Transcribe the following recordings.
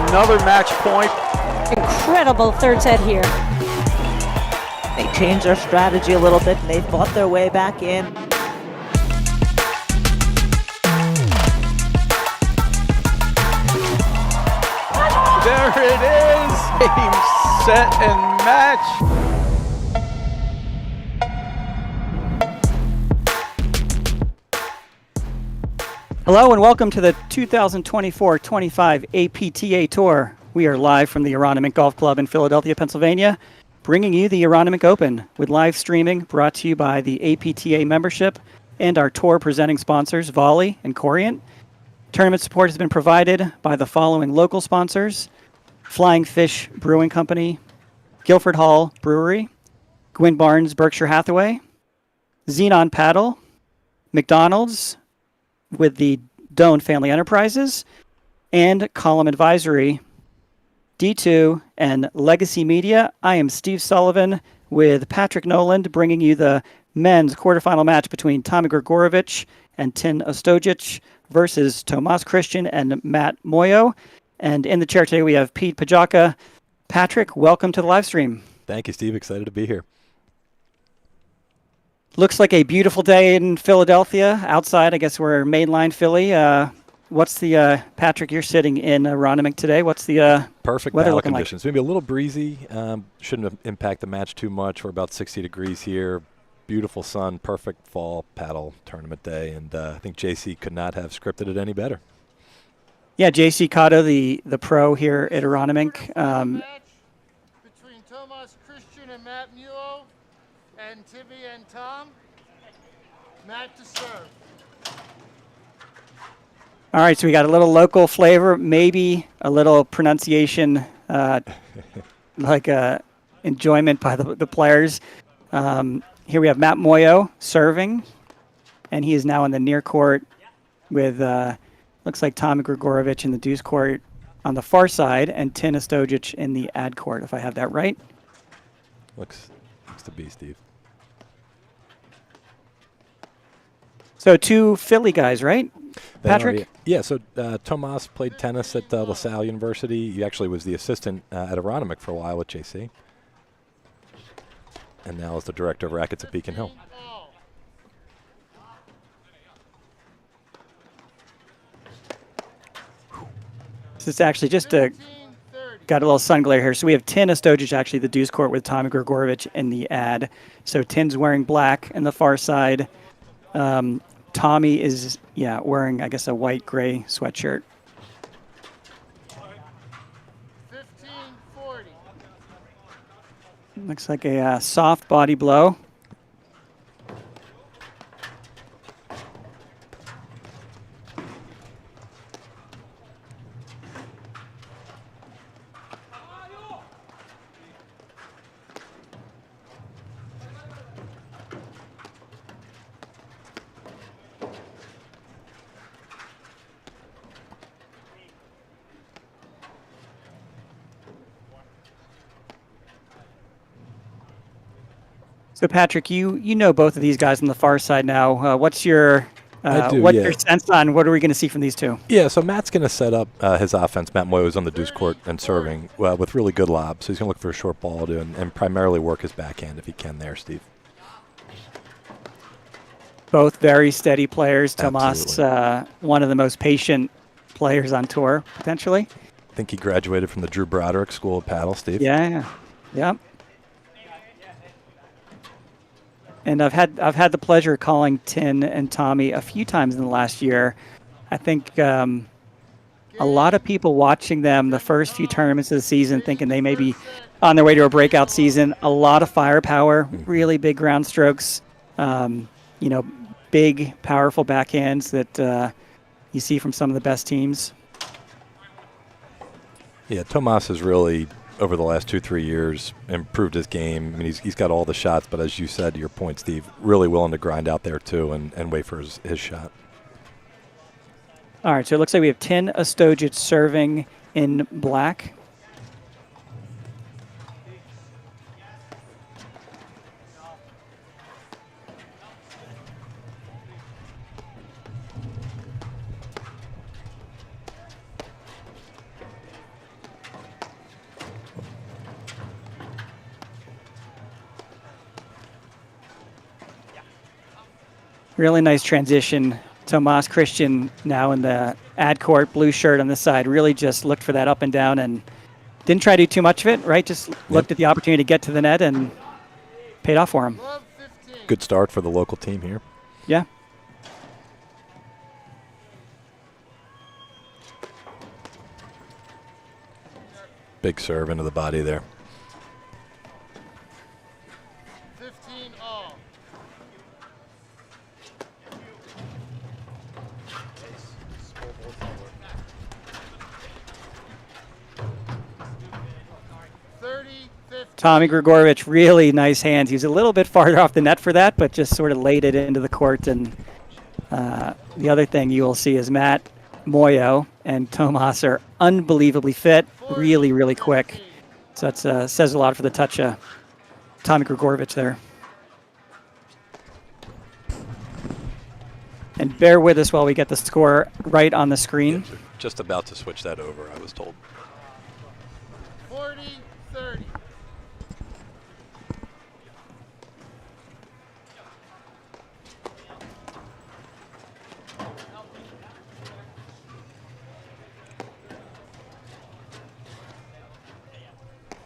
another match point. Incredible third set here. They changed their strategy a little bit and they fought their way back in. There it is. Game, set, and match. Hello and welcome to the 2024-25 APTA Tour. We are live from the Aronimink Golf Club in Philadelphia, Pennsylvania, bringing you the Aronimink Open with live streaming brought to you by the APTA membership and our tour presenting sponsors, Volley and Corient. Tournament support has been provided by the following local sponsors: Flying Fish Brewing Company, Guilford Hall Brewery, Gwyn Barnes Berkshire Hathaway, Xenon Paddle, McDonald's, with the Doan Family Enterprises, and Column Advisory, D2, and Legacy Media. I am Steve Sullivan with Patrick Noland, bringing you the men's quarterfinal match between Tommy Gregurovic and Tin Ostojic versus Tomas Christian and Matt Muoio. And in the chair today we have Pete Pajaka. Patrick, welcome to the live stream. Thank you, Steve. Excited to be here. Looks like a beautiful day in Philadelphia. Outside, I guess we're mainline Philly. What's the, Patrick, you're sitting in Aronimink today. What's the perfect weather battle looking conditions? Maybe a little breezy. Shouldn't impact the match too much. We're about 60 degrees here. Beautiful sun, perfect fall paddle tournament day. And I think JC could not have scripted it any better. Yeah, JC Cotto, the pro here at Aronimink. Match between Tomas Christian and Matt Muoio, and Timmy and Tom. Matt to serve. All right, so we got a little local flavor, maybe a little pronunciation, like enjoyment by the players. Here we have Matt Muoio serving, and he is now in the near court with, looks like Tommy Gregurovic in the deuce court on the far side, and Tin Ostojic in the ad court, if I have that right. Looks to be, Steve. So two Philly guys, right? Patrick? Yeah, so Tomas played tennis at LaSalle University. He actually was the assistant at Aronimink for a while with JC. And now is the director of rackets at Beacon Hill. This is actually just got a little sun glare here. So we have Tin Ostojic, actually the deuce court with Tommy Gregurovic in the ad. So Tin's wearing black in the far side. Tommy is, wearing, I guess, a white-gray sweatshirt. 15-40. Looks like a soft body blow. So Patrick, you know both of these guys on the far side now. What's your your sense on what are we going to see from these two? Yeah, so Matt's going to set up his offense. Matt Muoio is on the deuce court and serving with really good lobs. So he's going to look for a short ball and primarily work his backhand if he can there, Steve. Both very steady players. Tomas, Absolutely. One of the most patient players on tour, potentially. I think he graduated from the Drew Broderick School of Paddle, Steve. Yeah. And I've had the pleasure of calling Tin and Tommy a few times in the last year. I think a lot of people watching them the first few tournaments of the season thinking they may be on their way to a breakout season. A lot of firepower, really big ground strokes, big, powerful backhands that you see from some of the best teams. Yeah, Tomas has really, over the last 2-3 years, improved his game. I mean, he's got all the shots, but as you said, to your point, Steve, really willing to grind out there too and wait for his shot. All right, so it looks like we have Tin Ostojic serving in black. Really nice transition. Tomas Christian now in the ad court, blue shirt on this side, really just looked for that up and down and didn't try to do too much of it, right? Just looked at the opportunity to get to the net and paid off for him. Love 15. Good start for the local team here. Yeah. Big serve into the body there. 15 all. Tommy Gregurovic, really nice hands. He was a little bit farther off the net for that, but just sort of laid it into the court. And the other thing you will see is Matt Muoio and Tomas are unbelievably fit, really, really quick. So that says a lot for the touch of Tommy Gregurovic there. And bear with us while we get the score right on the screen. Yeah, just about to switch that over, I was told. 40-30.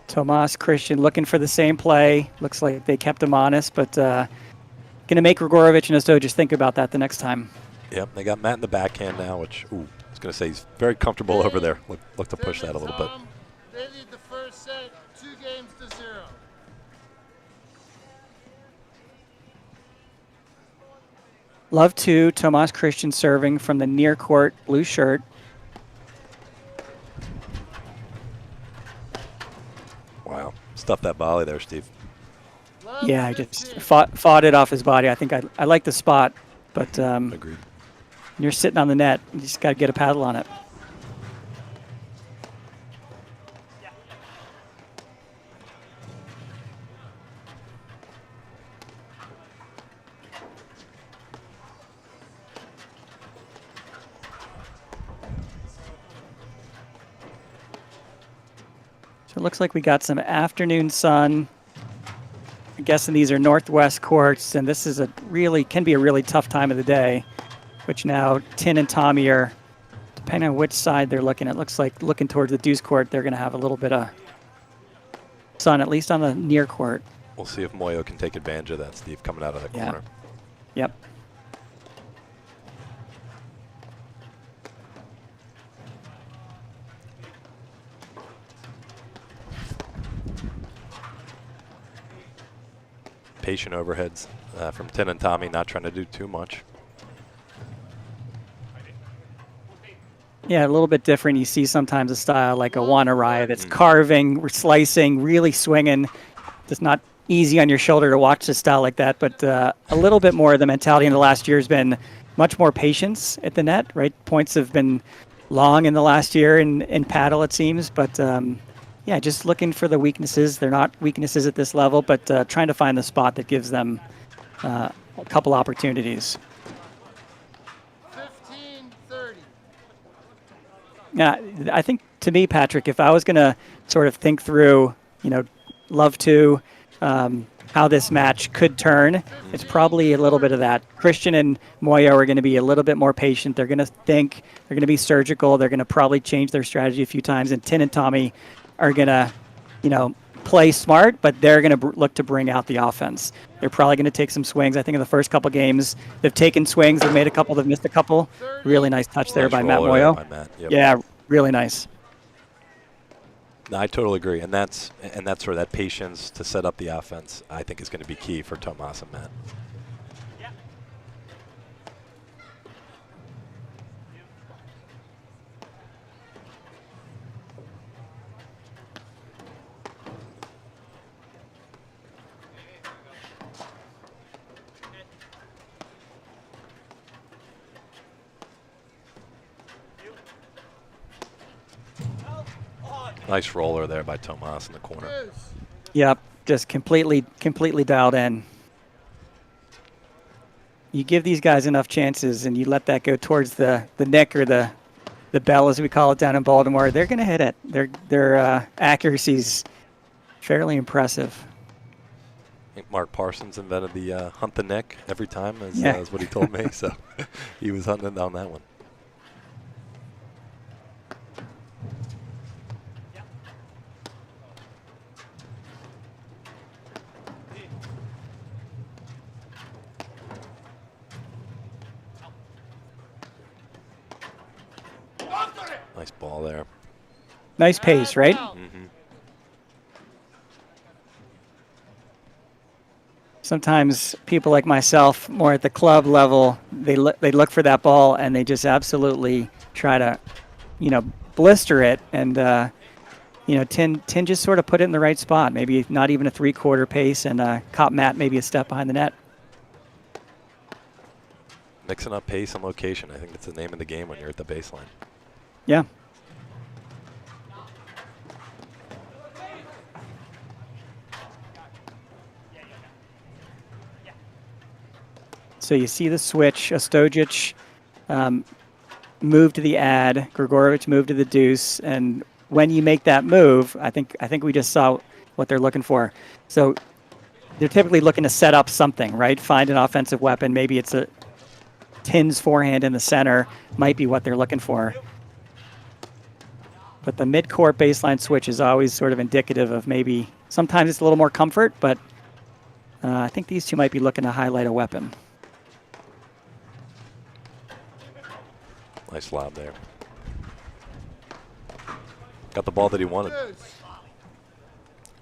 Tomas Christian looking for the same play. Looks like they kept him honest, but going to make Gregurovic and Ostojic think about that the next time. Yep, they got Matt in the backhand now, which, I was going to say he's very comfortable over there. Look to push that a little bit. They lead the first set 2-0. Love 2, Tomas Christian serving from the near court blue shirt. Wow, stuffed that volley there, Steve. Yeah, I just fought it off his body. I think I like the spot, but Agreed. you're sitting on the net. You just got to get a paddle on it. So it looks like we got some afternoon sun. I'm guessing these are northwest courts, and this is can be a really tough time of the day, which now Tin and Tommy are, depending on which side they're looking at, looks like looking towards the deuce court, they're going to have a little bit of sun, at least on the near court. We'll see if Muoio can take advantage of that, Steve, coming out of the corner. Yep. Patient overheads from Tin and Tommy, not trying to do too much. Yeah, a little bit different. You see sometimes a style like a Wanna Rye that's carving, slicing, really swinging. It's not easy on your shoulder to watch a style like that, but a little bit more of the mentality in the last year has been much more patience at the net, right? Points have been long in the last year in paddle, it seems, but yeah, just looking for the weaknesses. They're not weaknesses at this level, but trying to find the spot that gives them a couple opportunities. 15-30. Yeah, I think to me, Patrick, if I was going to sort of think through, love to how this match could turn, it's probably a little bit of that. Christian and Muoio are going to be a little bit more patient. They're going to think, they're going to be surgical. They're going to probably change their strategy a few times. And Tin and Tommy are going to, play smart, but they're going to look to bring out the offense. They're probably going to take some swings. I think in the first couple games, they've taken swings. They've made a couple. They've missed a couple. Really nice touch there by Matt Muoio. Yep. Yeah, really nice. No, I totally agree, and that's sort of that patience to set up the offense. I think is going to be key for Tomas and Matt. Nice roller there by Tomas in the corner. Yep, just completely dialed in. You give these guys enough chances and you let that go towards the nick or the bell, as we call it down in Baltimore, they're going to hit it. Their accuracy's fairly impressive. I think Mark Parsons invented the hunt the neck every time, is what he told me. So he was hunting down that one. Nice ball there. Nice pace, right? Mm-hmm. Sometimes people like myself, more at the club level, they look for that ball and they just absolutely try to, blister it. And Tin just sort of put it in the right spot. Maybe not even a 3/4 pace, and caught Matt maybe a step behind the net. Mixing up pace and location. I think that's the name of the game when you're at the baseline. Yeah. So you see the switch. Ostojic moved to the ad. Gregurovic moved to the deuce. And when you make that move, I think we just saw what they're looking for. So they're typically looking to set up something, right? Find an offensive weapon. Maybe it's a Tin's forehand in the center. Might be what they're looking for. But the mid-court baseline switch is always sort of indicative of maybe sometimes it's a little more comfort, but I think these two might be looking to highlight a weapon. Nice lob there. Got the ball that he wanted.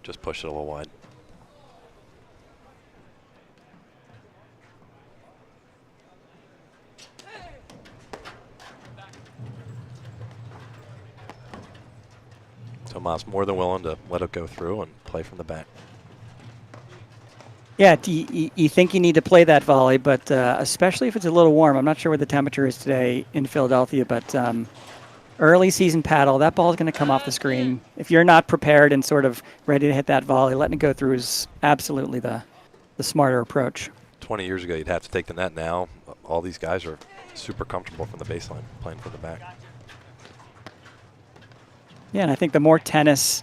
Just pushed it a little wide. Tomas more than willing to let it go through and play from the back. Yeah, you think you need to play that volley, but especially if it's a little warm. I'm not sure what the temperature is today in Philadelphia, but early season paddle, that ball is going to come off the screen. If you're not prepared and sort of ready to hit that volley, letting it go through is absolutely the smarter approach. 20 years ago, you'd have to take the net. Now, all these guys are super comfortable from the baseline, playing from the back. Yeah, and I think the more tennis,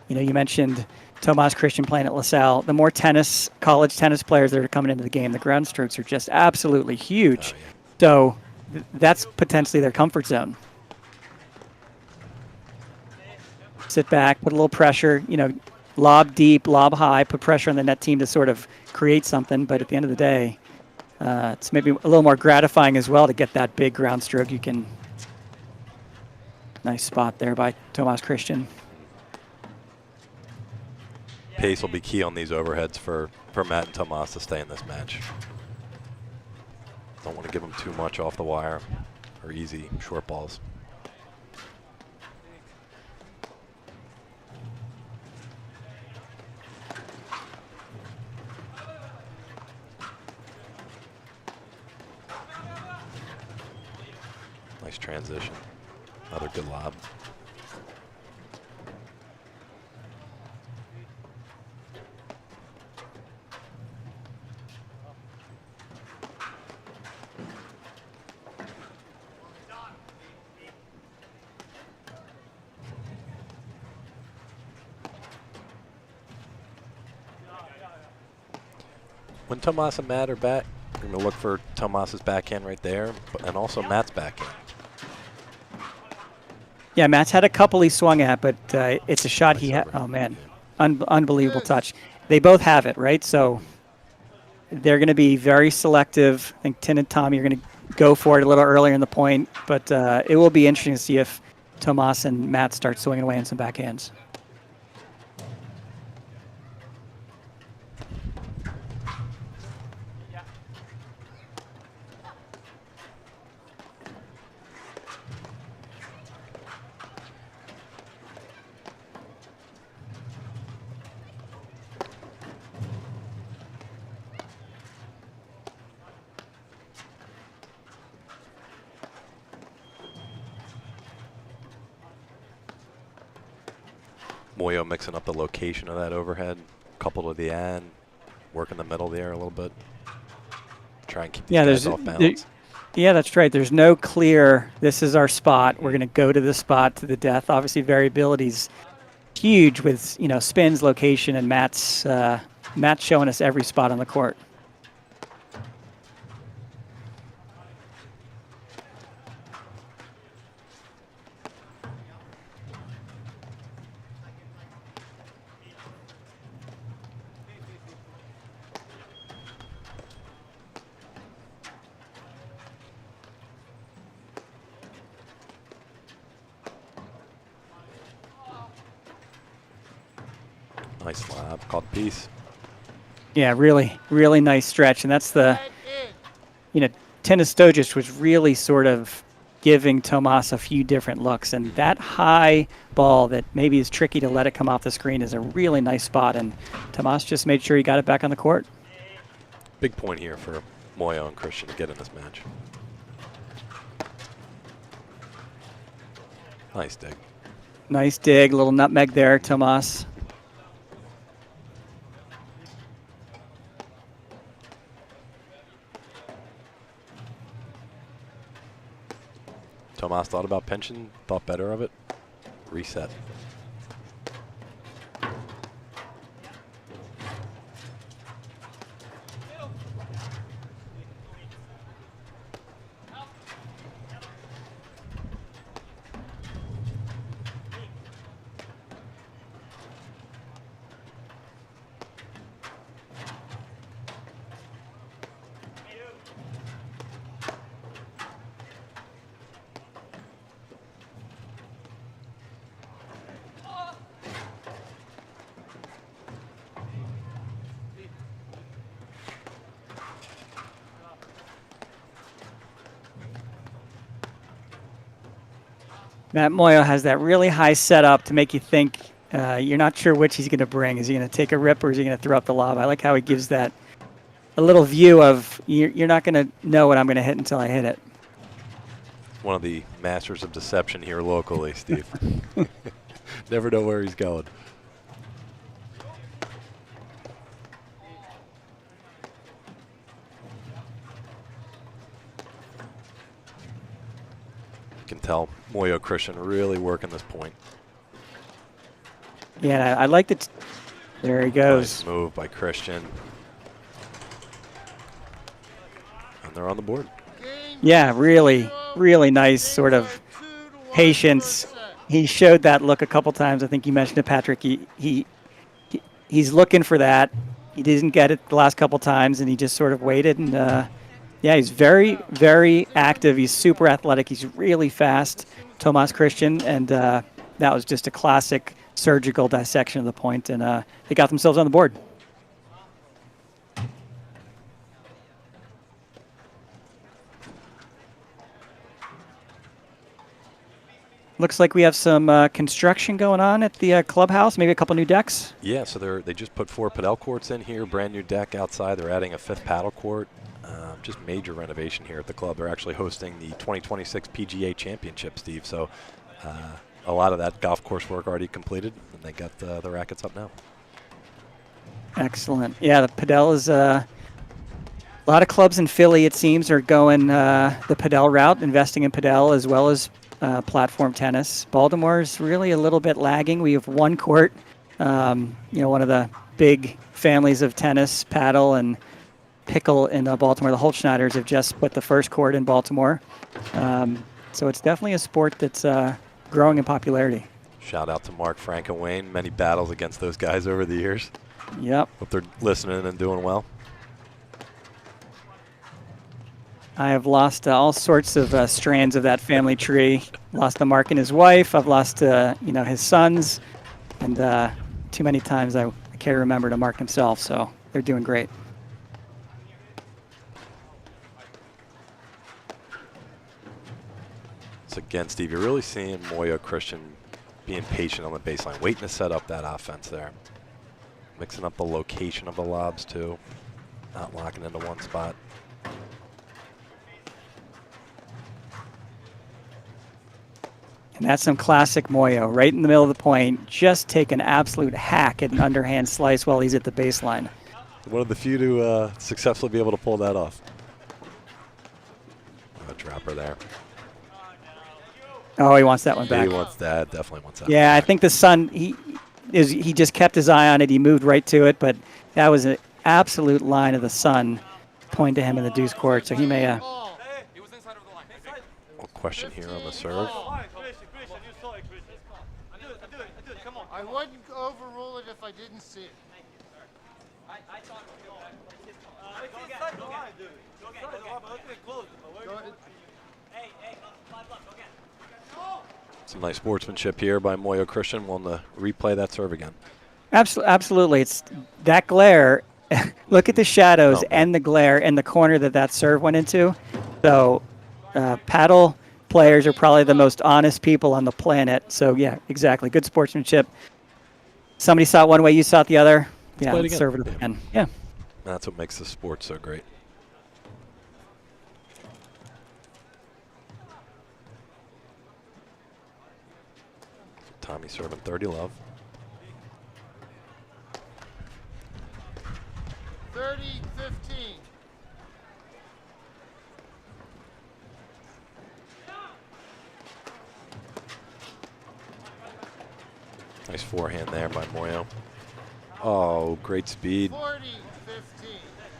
you mentioned Tomas Christian playing at LaSalle, the more college tennis players that are coming into the game, the ground strokes are just absolutely huge. Oh, yeah. So that's potentially their comfort zone. Sit back, put a little pressure, lob deep, lob high, put pressure on the net team to sort of create something. But at the end of the day, it's maybe a little more gratifying as well to get that big ground stroke. Nice spot there by Tomas Christian. Pace will be key on these overheads for Matt and Tomas to stay in this match. Don't want to give them too much off the wire or easy short balls. Nice transition. Another good lob. When Tomas and Matt are back, we're going to look for Tomas's backhand right there, and also Matt's backhand. Yeah, Matt's had a couple he swung at, but it's a shot he had. Oh, man. Unbelievable touch. They both have it, right? So they're going to be very selective. I think Tin and Tommy are going to go for it a little earlier in the point, but it will be interesting to see if Tomas and Matt start swinging away in some backhands. Muoio mixing up the location of that overhead, coupled with the ad, work in the middle there a little bit. Try and keep these guys off balance. Yeah, that's right. There's no clear, this is our spot. We're going to go to this spot to the death. Obviously, variability's huge with, spins, location, and Matt's Matt's showing us every spot on the court. Nice lob, called piece. Yeah, really, really nice stretch. And that's the, Ostojic was really sort of giving Tomas a few different looks. And that high ball that maybe is tricky to let it come off the screen is a really nice spot. And Tomas just made sure he got it back on the court. Big point here for Muoio and Christian to get in this match. Nice dig. Nice dig, little nutmeg there, Tomas. Tomas thought about pension, thought better of it. Reset. Matt Muoio has that really high setup to make you think you're not sure which he's going to bring. Is he going to take a rip or is he going to throw up the lob? I like how he gives that a little view of you're not going to know what I'm going to hit until I hit it. One of the masters of deception here locally, Steve. Never know where he's going. You can tell Muoio Christian really working this point. Yeah, I like it. There he goes. Nice move by Christian. And they're on the board. Yeah, really, really nice sort of patience. He showed that look a couple times. I think you mentioned it, Patrick. He's looking for that. He didn't get it the last couple times, and he just sort of waited. And yeah, he's very, very active. He's super athletic. He's really fast, Tomas Christian, and that was just a classic surgical dissection of the point, and they got themselves on the board. Looks like we have some construction going on at the clubhouse, maybe a couple new decks. Yeah, so they just put 4 padel courts in here, brand new deck outside. They're adding a 5th paddle court. Just major renovation here at the club. They're actually hosting the 2026 PGA Championship, Steve. So a lot of that golf course work already completed, and they got the rackets up now. Excellent. Yeah, the padel is a lot of clubs in Philly, it seems, are going the padel route, investing in padel as well as platform tennis. Baltimore's really a little bit lagging. We have one court, one of the big families of tennis, paddle, and pickle in Baltimore. The Holtschneiders have just put the first court in Baltimore. So it's definitely a sport that's growing in popularity. Shout out to Mark, Frank, and Wayne. Many battles against those guys over the years. Yep. Hope they're listening and doing well. I have lost all sorts of strands of that family tree. Lost to Mark and his wife. I've lost his sons. And too many times I can't remember to Mark himself. So they're doing great. So again, Steve, you're really seeing Muoio Christian being patient on the baseline, waiting to set up that offense there. Mixing up the location of the lobs too, not locking into one spot. And that's some classic Muoio, right in the middle of the point. Just take an absolute hack at an underhand slice while he's at the baseline. One of the few to successfully be able to pull that off. A dropper there. Oh, he wants that one back. He wants that. Definitely wants that. Yeah, I think the son, he just kept his eye on it. He moved right to it, but that was an absolute line of the sun pointing to him in the deuce court. So he may Ball. A question here on the serve. I wouldn't overrule it if I didn't see it. Go ahead. Some nice sportsmanship here by Muoio Christian. Willing to replay that serve again. absolutely. It's that glare. Look at the shadows Oh, man. and the glare in the corner that serve went into. So paddle players are probably the most honest people on the planet. So yeah, exactly. Good sportsmanship. Somebody saw it one way, you saw it the other. Yeah, play it let's again. serve it again. Yeah. That's what makes the sport so great. Tommy serving 30 love. 30-15. Nice forehand there by Muoio. Oh, great speed. 40-15.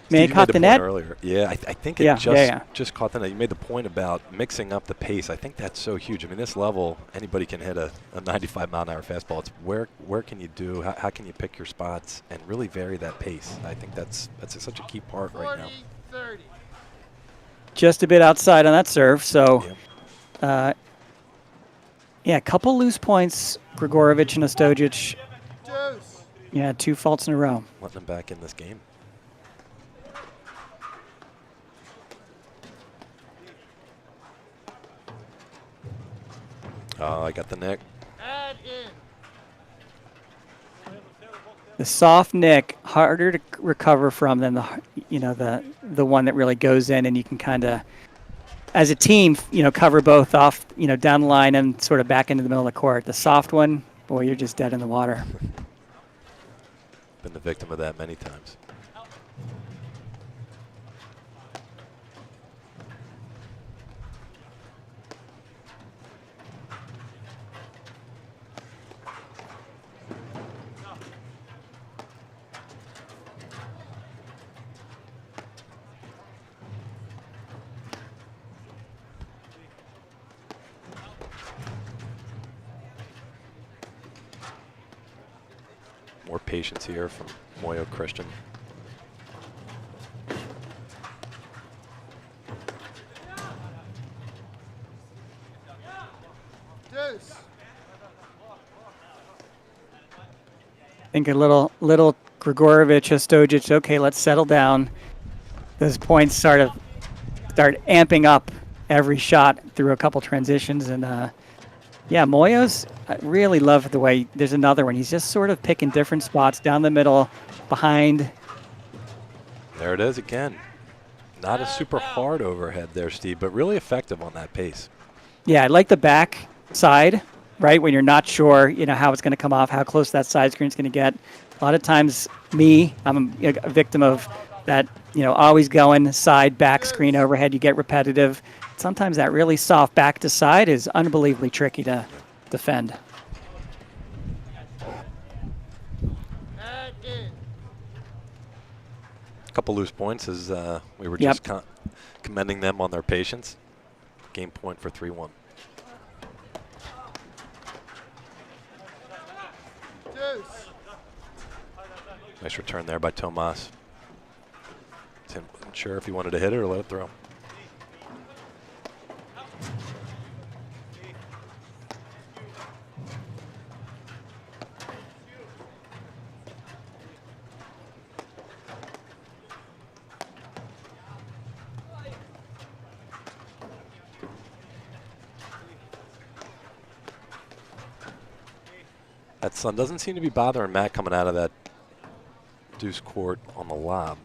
May You caught made the point net. earlier. Yeah, I think it Yeah, just yeah. just caught the net. You made the point about mixing up the pace. I think that's so huge. I mean, this level, anybody can hit a 95-mile-an-hour fastball. It's where can you do, how can you pick your spots and really vary that pace. I think that's such a key part right now. 40-30. Just a bit outside on that serve. So, Yep. yeah, a couple loose points. Gregurovic and Ostojic. Deuce. Yeah, 2 faults in a row. Letting them back in this game. Oh, I got the nick. Add in. The soft nick, harder to recover from than the one that really goes in, and you can kind of, as a team, cover both off, down the line and sort of back into the middle of the court. The soft one, boy, you're just dead in the water. Been the victim of that many times. More patience here from Muoio Christian. Deuce. I think a little Gregurovic, Ostojic, okay, let's settle down. Those points start amping up every shot through a couple transitions. And yeah, Muoio's, I really love the way, there's another one. He's just sort of picking different spots down the middle, behind. There it is again. Not a super hard overhead there, Steve, but really effective on that pace. Yeah, I like the back side, right? When you're not sure, how it's going to come off, how close that side screen's going to get. A lot of times, I'm a victim of that, always going side, back screen, overhead. You get repetitive. Sometimes that really soft back to side is unbelievably tricky to defend. Add in. A couple loose points as we were Yep. just commending them on their patience. Game point for 3-1. Deuce. Nice return there by Tomas. Tim wasn't sure if he wanted to hit it or let it throw. That sun doesn't seem to be bothering Matt coming out of that deuce court on the lob.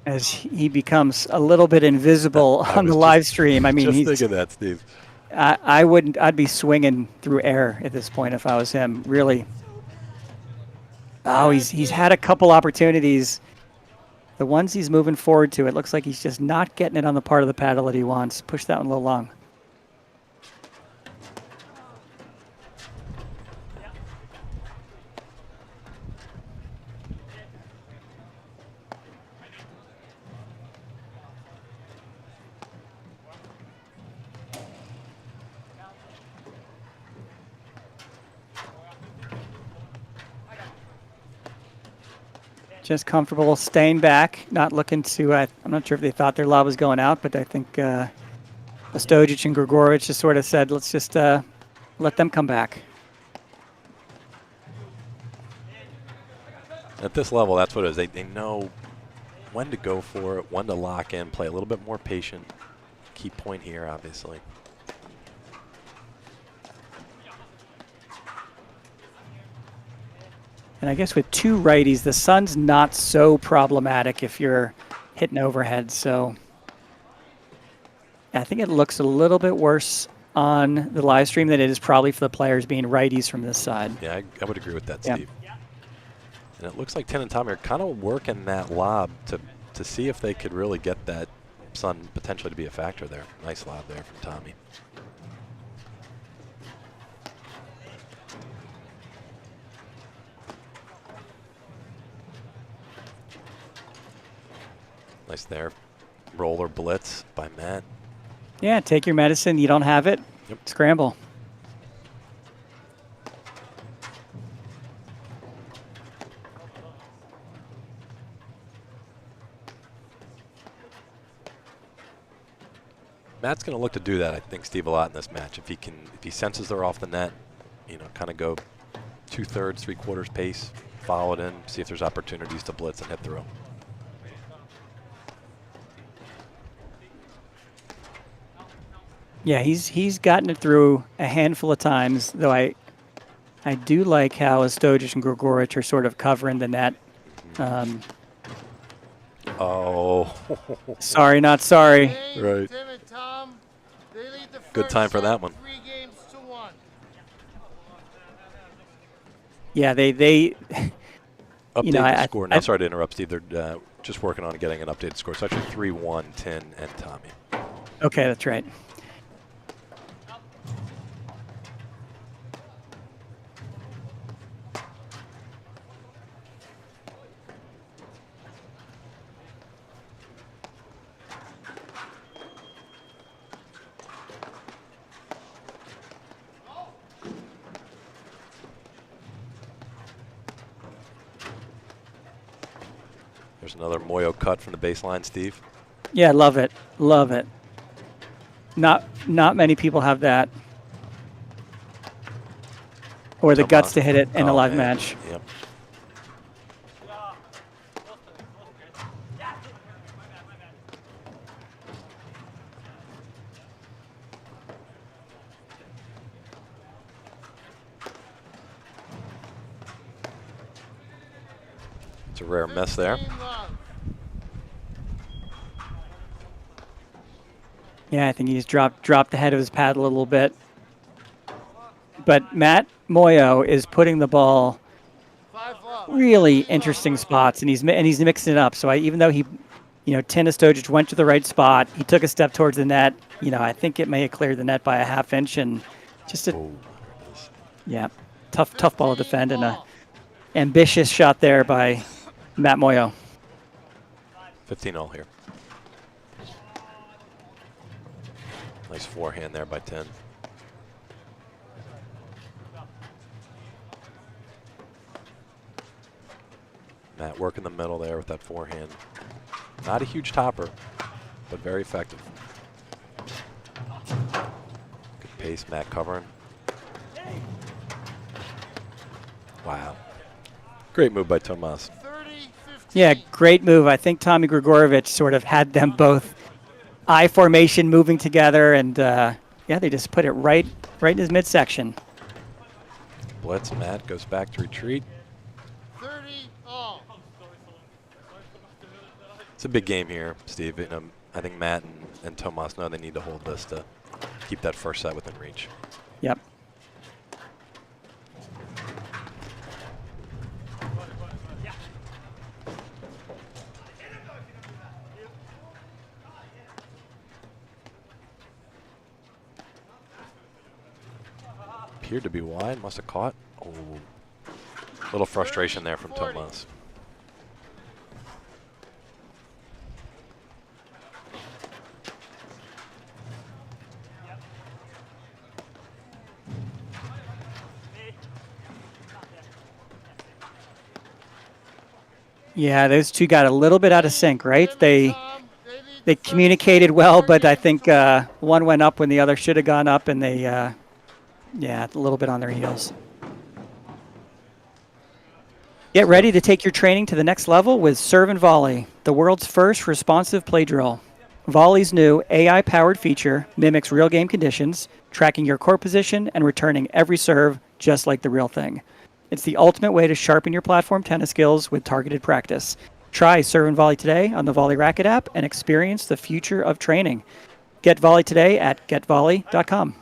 As he becomes a little bit invisible I on was the just- live stream. I mean, Just he's, thinking that, Steve. I'd be swinging through air at this point if I was him. Really. Oh, he's had a couple opportunities. The ones he's moving forward to, it looks like he's just not getting it on the part of the paddle that he wants. Push that one a little long. just comfortable staying back, not looking to, I'm not sure if they thought their lob was going out, but I think Ostojic and Gregurovic just sort of said, let's just let them come back. At this level, that's what it is. They know when to go for it, when to lock in, play a little bit more patient. Key point here, obviously. And I guess with two righties, the sun's not so problematic if you're hitting overhead. So I think it looks a little bit worse on the live stream than it is probably for the players being righties from this side. Yeah, I would agree with that, Yep. Steve. And it looks like Tin and Tommy are kind of working that lob to see if they could really get that sun potentially to be a factor there. Nice lob there from Tommy. Nice there. Roller blitz by Matt. Yeah, take your medicine. You don't have it. Yep. Scramble. Matt's going to look to do that, I think, Steve, a lot in this match. If he senses they're off the net, you know, kind of go 2/3, 3/4 pace, follow it in, see if there's opportunities to blitz and hit through. Yeah, he's gotten it through a handful of times, though I do like how Ostojic and Gregurovic are sort of covering the net. Oh. Sorry, not sorry. Dave, Right. Tim and Tom, they lead the Good first time for set that one. 3-1. Yeah, they Update know, the score. Now, sorry to interrupt, Steve. They're just working on getting an updated score. It's actually 3-1, Tin and Tommy. Okay, that's right. There's another Muoio cut from the baseline, Steve. Yeah, love it. Love it. Not many people have that. Or the Tomas. guts to hit it in a Oh, live man. match. Yep. It's a rare miss there. 15 love. Yeah, I think he's dropped the head of his paddle a little bit. But Matt Muoio is putting the ball 5 love. really interesting spots, and he's mixing it up. So even though he, Tin Ostojic went to the right spot, he took a step towards the net. I think it may have cleared the net by a half inch, and just a Oh, there it is. yeah, tough ball to defend, and a ambitious shot there by Matt Muoio. 15-all here. Nice forehand there by Tin. Matt working the middle there with that forehand. Not a huge topper, but very effective. Good pace, Matt covering. Wow. Great move by Tomas. 30-15. Yeah, great move. I think Tommy Gregurovic sort of had them both I formation moving together, and yeah, they just put it right in his midsection. Blitz, Matt goes back to retreat. 30-all. It's a big game here, Steve. I think Matt and Tomas know they need to hold this to keep that first set within reach. Yep. Appeared to be wide, must have caught. Oh, little frustration there from 40. Tomas. Yeah, those two got a little bit out of sync, right? Tim and They Tom, lead they the first communicated set, well, but I 30 think 20. one went up when the other should have gone up, and they, yeah, a little bit on their heels. Get ready to take your training to the next level with Serve and Volley, the world's first responsive play drill. Volley's new AI-powered feature mimics real game conditions, tracking your court position and returning every serve just like the real thing. It's the ultimate way to sharpen your platform tennis skills with targeted practice. Try Serve and Volley today on the Volley Racket app and experience the future of training. Get Volley today at getvolley.com.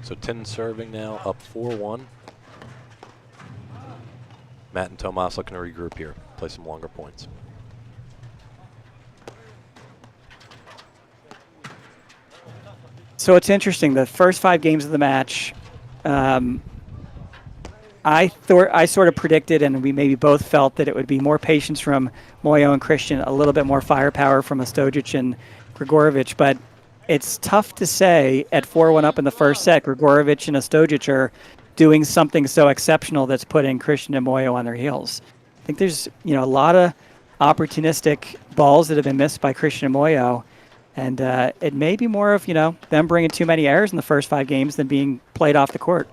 So Tin serving now up 4-1. Matt and Tomas looking to regroup here, play some longer points. So it's interesting. The first 5 games of the match, I sort of predicted, and we maybe both felt that it would be more patience from Muoio and Christian, a little bit more firepower from Ostojic and Gregurovic. But it's tough to say at 4-1 up in the first set. Gregurovic and Ostojic are doing something so exceptional that's putting Christian and Muoio on their heels. I think there's a lot of opportunistic balls that have been missed by Christian and Muoio. And it may be more of, them bringing too many errors in the first 5 games than being played off the court.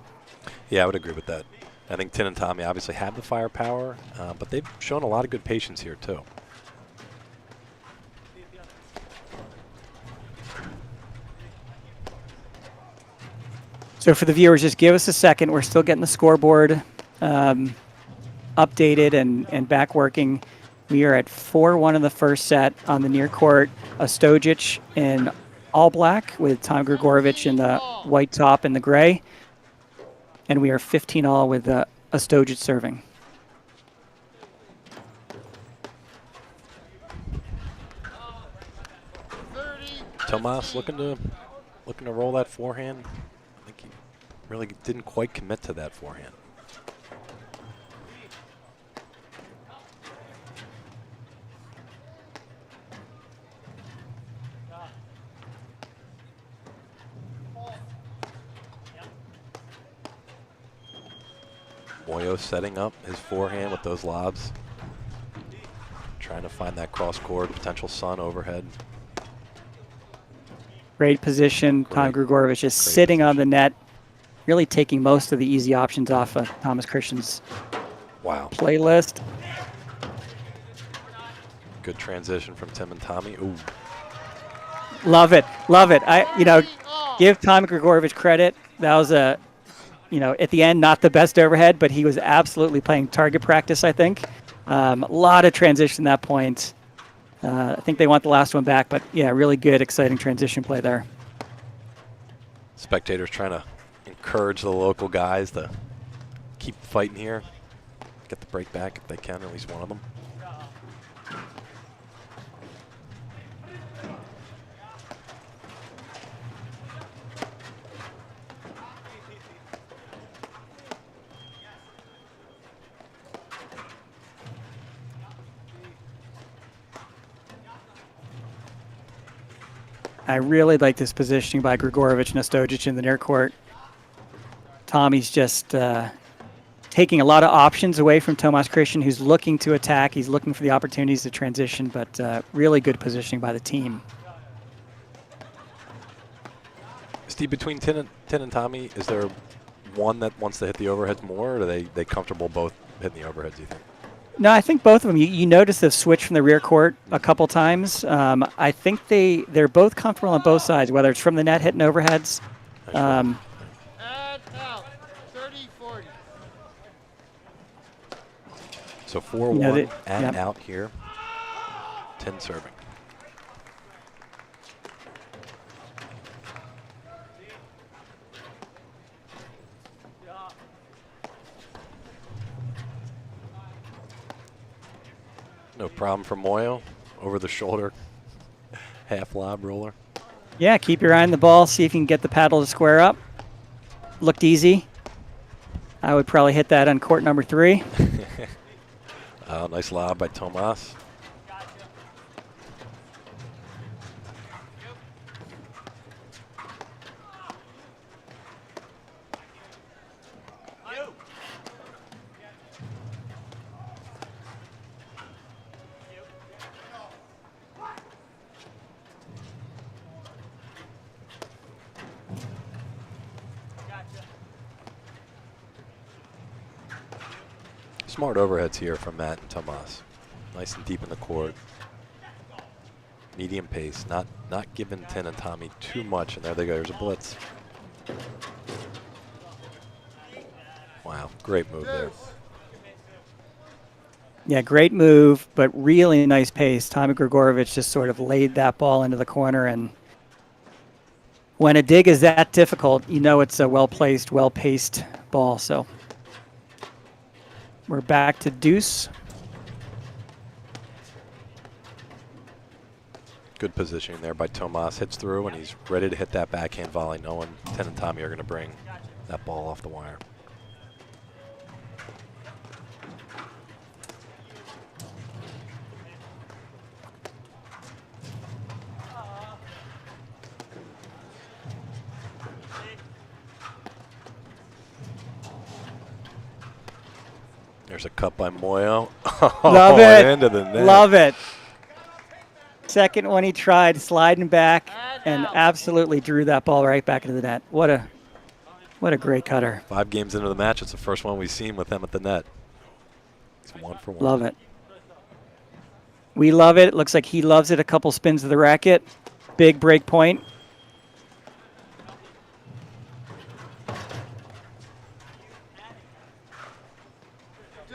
Yeah, I would agree with that. I think Tin and Tommy obviously have the firepower, but they've shown a lot of good patience here, too. So for the viewers, just give us a second. We're still getting the scoreboard updated and back working. We are at 4-1 in the first set on the near court. Ostojic in all black with Tom Gregurovic in the white top and the gray. And we are 15-all with Ostojic serving. Tomas looking to roll that forehand. I think he really didn't quite commit to that forehand. Muoio setting up his forehand with those lobs. Trying to find that cross-court potential sun overhead. Great position. Tom Gregurovic is sitting on the net, really taking most of the easy options off of Thomas Christian's playlist. Good transition from Tim and Tommy. Ooh. Love it. Love it. Give Tom Gregurovic credit. That was at the end, not the best overhead, but he was absolutely playing target practice, I think. A lot of transition at that point. I think they want the last one back, but yeah, really good, exciting transition play there. Spectators trying to encourage the local guys to keep fighting here. Get the break back if they can, at least one of them. I really like this positioning by Gregurovic and Ostojic in the near court. Tommy's just taking a lot of options away from Tomas Christian, who's looking to attack. He's looking for the opportunities to transition, but really good positioning by the team. Steve, between Tin and Tommy, is there one that wants to hit the overheads more, or are they comfortable both hitting the overheads, do you think? No, I think both of them. You notice the switch from the rear court a couple times. I think they're both comfortable on both sides, whether it's from the net hitting overheads. Add out, 30-40. So 4-1, add out here. Tin serving. No problem for Muoio. Over the shoulder, half lob roller. Yeah, keep your eye on the ball. See if you can get the paddle to square up. Looked easy. I would probably hit that on court number 3. Nice lob by Tomas. smart overheads here from Matt and Tomas. Nice and deep in the court. Medium pace, not giving Tin and Tommy too much, and there they go. There's a blitz. Wow, great move there. Yeah, great move, but really nice pace. Tommy Gregurovic just sort of laid that ball into the corner, and when a dig is that difficult, you know it's a well-placed, well-paced ball. So we're back to deuce. Good positioning there by Tomas. Hits through, and he's ready to hit that backhand volley, knowing Tin and Tommy are going to bring that ball off the wire. There's a cut by Muoio. Love it. Into the net. Love it. Second one he tried, sliding back, and absolutely drew that ball right back into the net. What a great cutter. 5 games into the match, it's the first one we've seen with him at the net. He's 1 for 1. Love it. We love it. It looks like he loves it. A couple spins of the racket. Big break point.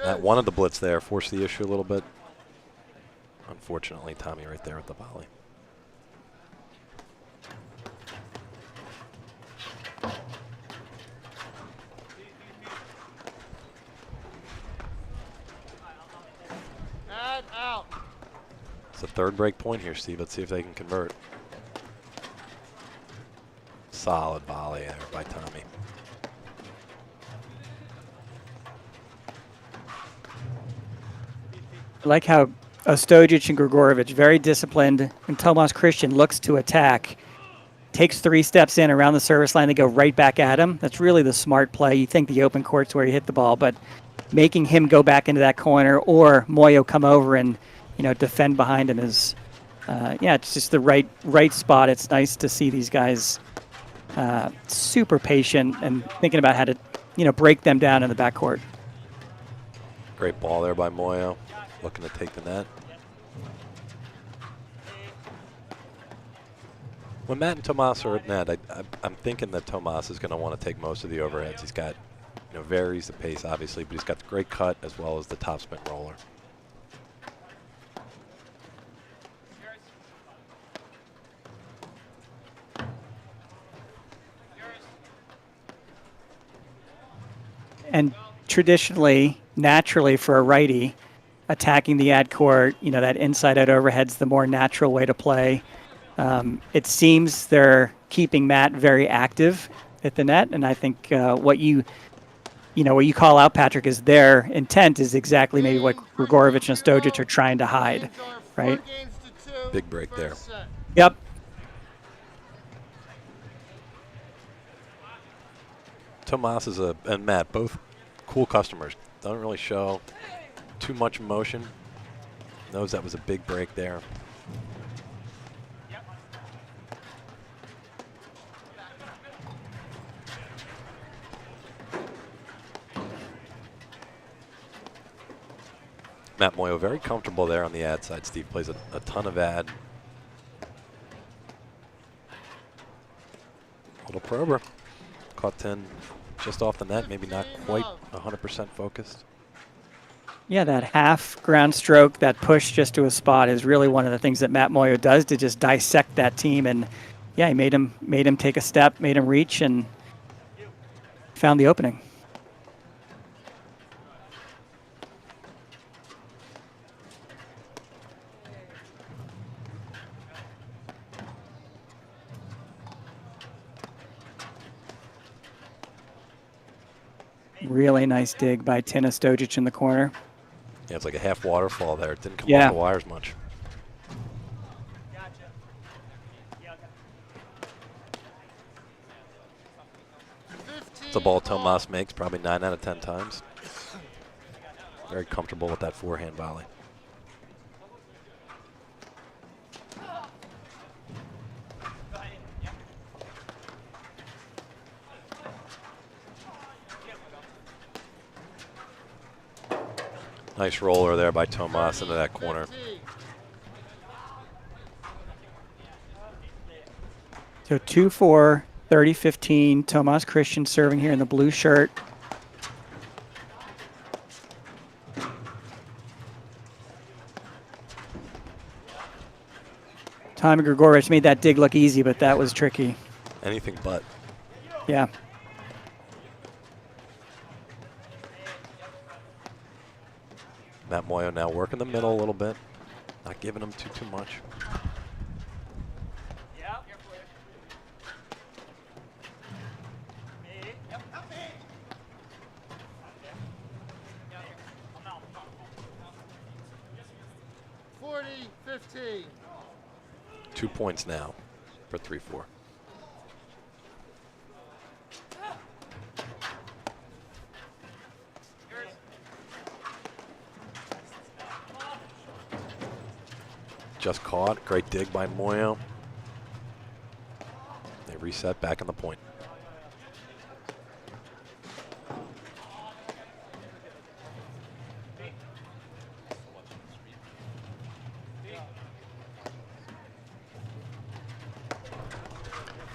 That wanted the blitz there, forced the issue a little bit. Unfortunately, Tommy right there with the volley. Out. It's the 3rd break point here, Steve. Let's see if they can convert. Solid volley there by Tommy. I like how Ostojic and Gregurovic, very disciplined, and Tomas Christian looks to attack. Takes 3 steps in around the service line. They go right back at him. That's really the smart play. You think the open court's where you hit the ball, but making him go back into that corner or Muoio come over and defend behind him is, it's just the right spot. It's nice to see these guys super patient and thinking about how to break them down in the backcourt. Great ball there by Muoio, looking to take the net. When Matt and Tomas are at net, I'm thinking that Tomas is going to want to take most of the overheads. He's got, varies the pace obviously, but he's got the great cut as well as the topspin roller. And traditionally, naturally for a righty, attacking the ad court, that inside out overhead's the more natural way to play. It seems they're keeping Matt very active at the net, and I think what you call out, Patrick, is their intent is exactly maybe what Gregurovic and Ostojic are trying to hide, right? Big break there. Yep. Tomas and Matt, both cool customers. Don't really show too much emotion. Knows that was a big break there. Matt Muoio very comfortable there on the ad side. Steve plays a ton of ad. Little prober. Caught 10 just off the net, maybe not quite 100% focused. Yeah, that half ground stroke, that push just to a spot is really one of the things that Matt Muoio does to just dissect that team. And yeah, he made him take a step, made him reach, and found the opening. Really nice dig by Tin Ostojic in the corner. Yeah, it's like a half waterfall there. It didn't come Yeah. off the wires much. It's a ball Tomas makes probably 9 out of 10 times. Very comfortable with that forehand volley. Nice roller there by Tomas into that corner. 15. So 2-4, 30-15. Tomas Christian serving here in the blue shirt. Tommy Gregurovic made that dig look easy, but that was tricky. Anything but. Yeah. Matt Muoio now working the middle a little bit. Not giving him too much. Forty, 15. 2 points now for 3-4. Just caught. Great dig by Muoio. They reset back on the point.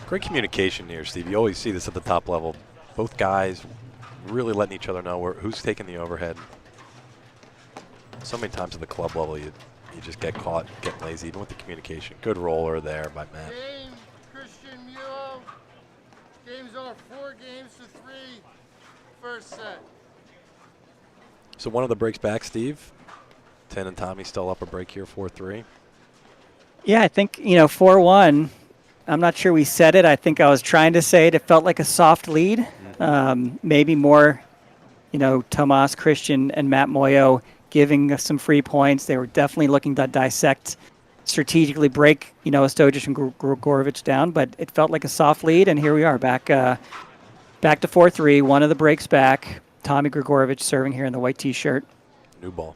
Great communication here, Steve. You always see this at the top level. Both guys really letting each other know who's taking the overhead. So many times at the club level, you just get caught getting lazy, even with the communication. Good roller there by Matt. Game, Christian Muoio. Games are 4 games to 3. First set. So one of the breaks back, Steve. 10 and Tommy still up a break here, 4-3. Yeah, I think, 4-1. I'm not sure we said it. I think I was trying to say it. It felt like a soft lead. Maybe more, Tomas Christian and Matt Muoio giving us some free points. They were definitely looking to dissect, strategically break, Ostojic and Gregurovic down. But it felt like a soft lead, and here we are back to 4-3. One of the breaks back. Tommy Gregurovic serving here in the white T-shirt. New ball.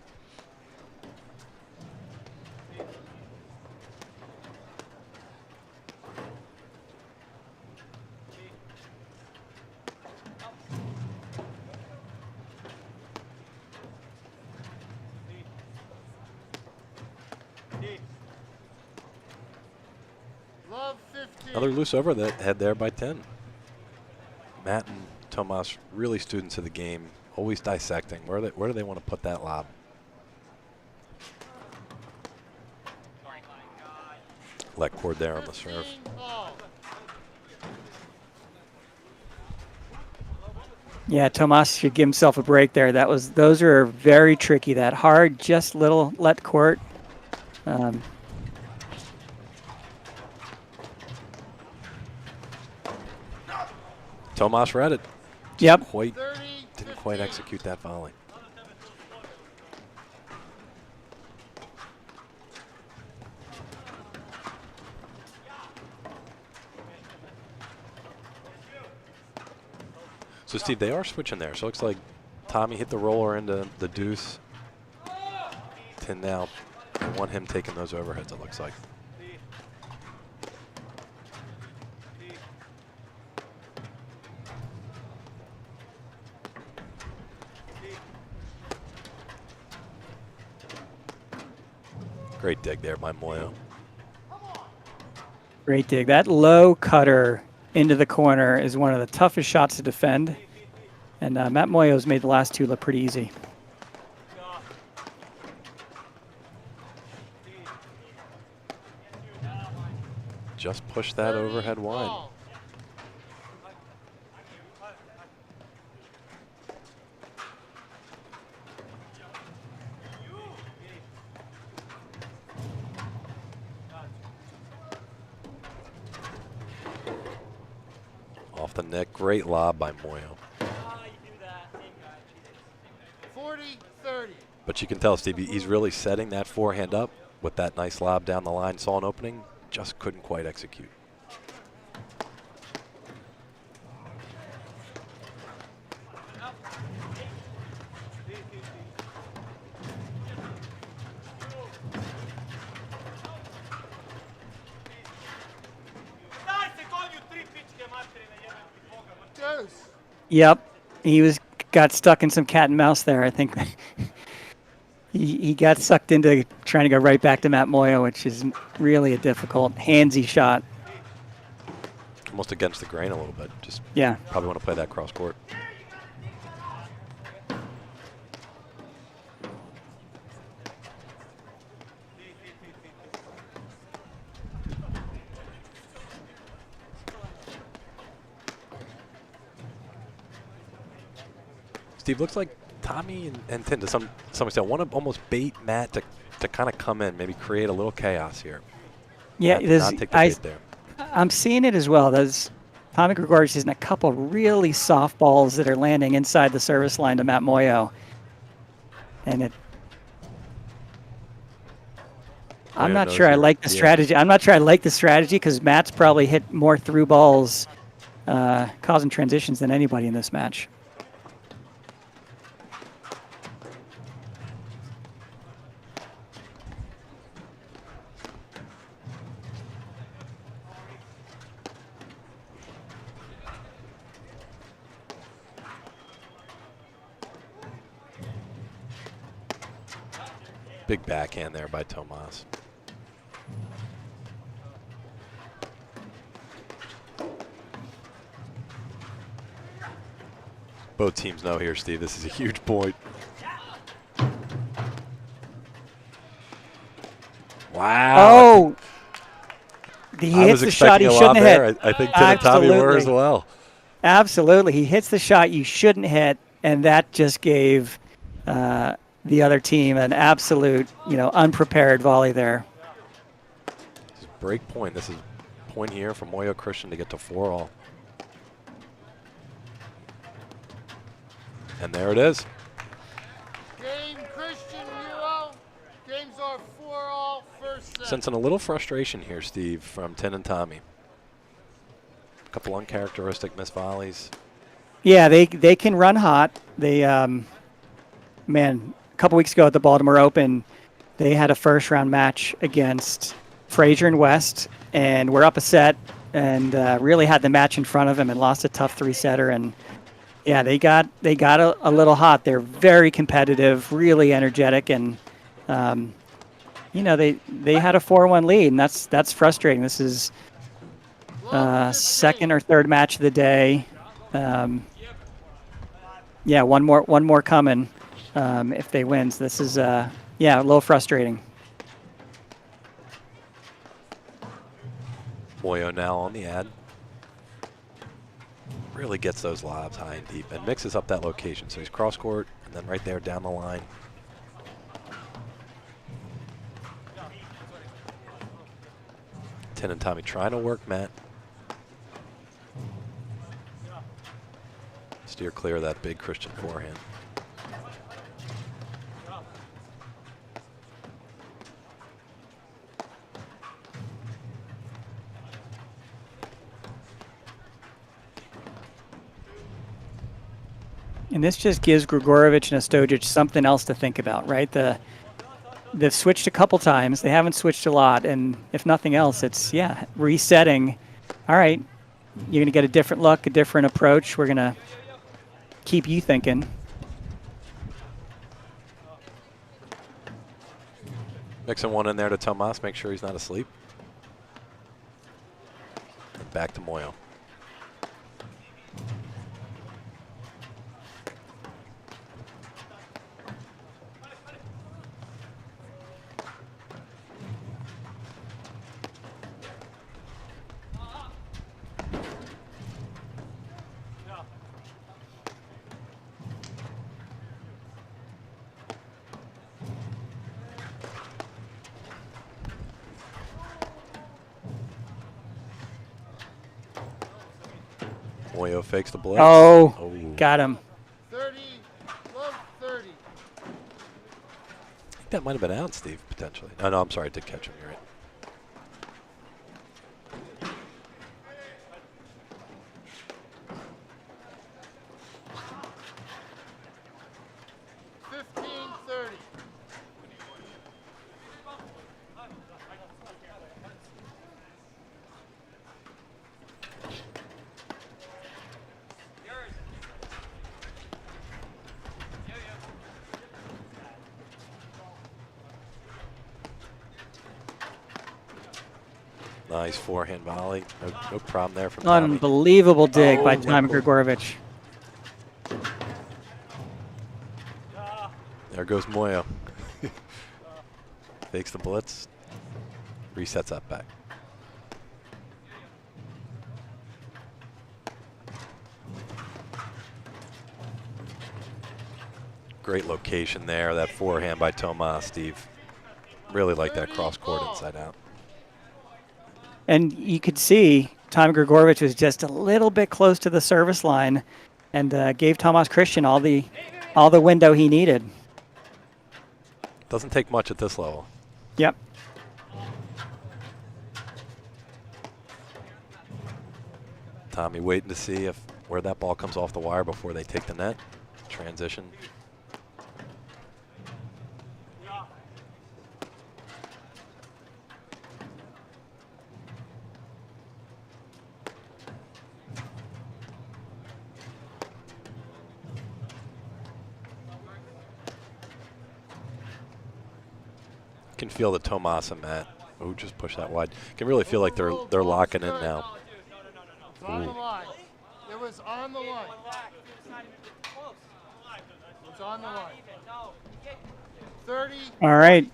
Love 15. Another loose overhead there by 10. Matt and Tomas, really students of the game, always dissecting. Where do they want to put that lob? Let cord there on the serve. 15 all. Yeah, Tomas should give himself a break there. Those are very tricky. That hard, just little let court. Tomas read it. Yep. Didn't quite execute that volley. So Steve, they are switching there. So it looks like Tommy hit the roller into the deuce. 10 now. They want him taking those overheads, it looks like. Great dig there by Muoio. Great dig. That low cutter into the corner is one of the toughest shots to defend. And Matt Muoio's made the last two look pretty easy. Just push that overhead wide. All. Off the neck, great lob by Muoio. 40-30. But you can tell, Steve, he's really setting that forehand up with that nice lob down the line. Saw an opening, just couldn't quite execute. Deuce. Yep. He got stuck in some cat and mouse there, I think. He got sucked into trying to go right back to Matt Muoio, which is really a difficult, handsy shot. Almost against the grain a little bit. Just Yeah. probably want to play that cross court. Steve, looks like Tommy and Tin to some extent want to almost bait Matt to kind of come in, maybe create a little chaos here. Yeah, Matt did not take the bait there. I'm seeing it as well. There's Tommy Gregurovic is in a couple really soft balls that are landing inside the service line to Matt Muoio. And I'm not sure I like the strategy. I'm not sure I like the strategy because Matt's probably hit more through balls causing transitions than anybody in this match. Big backhand there by Tomas. Both teams know here, Steve, this is a huge point. Wow. Oh! He hits the shot he shouldn't have hit. I think Tin and Tommy were as well. Absolutely. He hits the shot you shouldn't hit, and that just gave the other team an absolute, unprepared volley there. This is break point. This is point here for Muoio Christian to get to 4-all. And there it is. Game Christian Muoio. Games are 4-all first set. Sensing a little frustration here, Steve, from Tin and Tommy. A couple uncharacteristic missed volleys. Yeah, they can run hot. They, man, a couple weeks ago at the Baltimore Open, they had a first-round match against Frazier and West, and were up a set and really had the match in front of them and lost a tough three-setter. And yeah, they got a little hot. They're very competitive, really energetic, and they had a 4-1 lead, and that's frustrating. This is second or third match of the day. Yeah, one more coming if they win. So this is a little frustrating. Muoio now on the ad. Really gets those lobs high and deep and mixes up that location. So he's cross court and then right there down the line. Tin and Tommy trying to work Matt. Steer clear of that big Christian forehand. And this just gives Gregurovic and Ostojic something else to think about, right? They've switched a couple times. They haven't switched a lot. And if nothing else, it's, resetting. All right, you're going to get a different look, a different approach. We're going to keep you thinking. Mixing one in there to Tomas, make sure he's not asleep. And back to Muoio. Muoio fakes the blitz. Oh, got him. 30, love 30. I think that might have been out, Steve, potentially. Oh, no, I'm sorry. I did catch him. You're right. Nice forehand volley. No problem there from Tommy. Unbelievable dig by Oh, Tommy went Gregurovic. There goes Muoio. Fakes the blitz. Resets that back. Great location there. That forehand by Tomas, Steve. Really like that cross court inside out. And you could see Tommy Gregurovic was just a little bit close to the service line and gave Tomas Christian all the window he needed. Doesn't take much at this level. Yep. Tommy waiting to see where that ball comes off the wire before they take the net. Transition. Can feel the Tomas and Matt, who just pushed that wide. Can really feel like they're locking in now. It's on the line. It was on the line. It's on the line. 30. All right.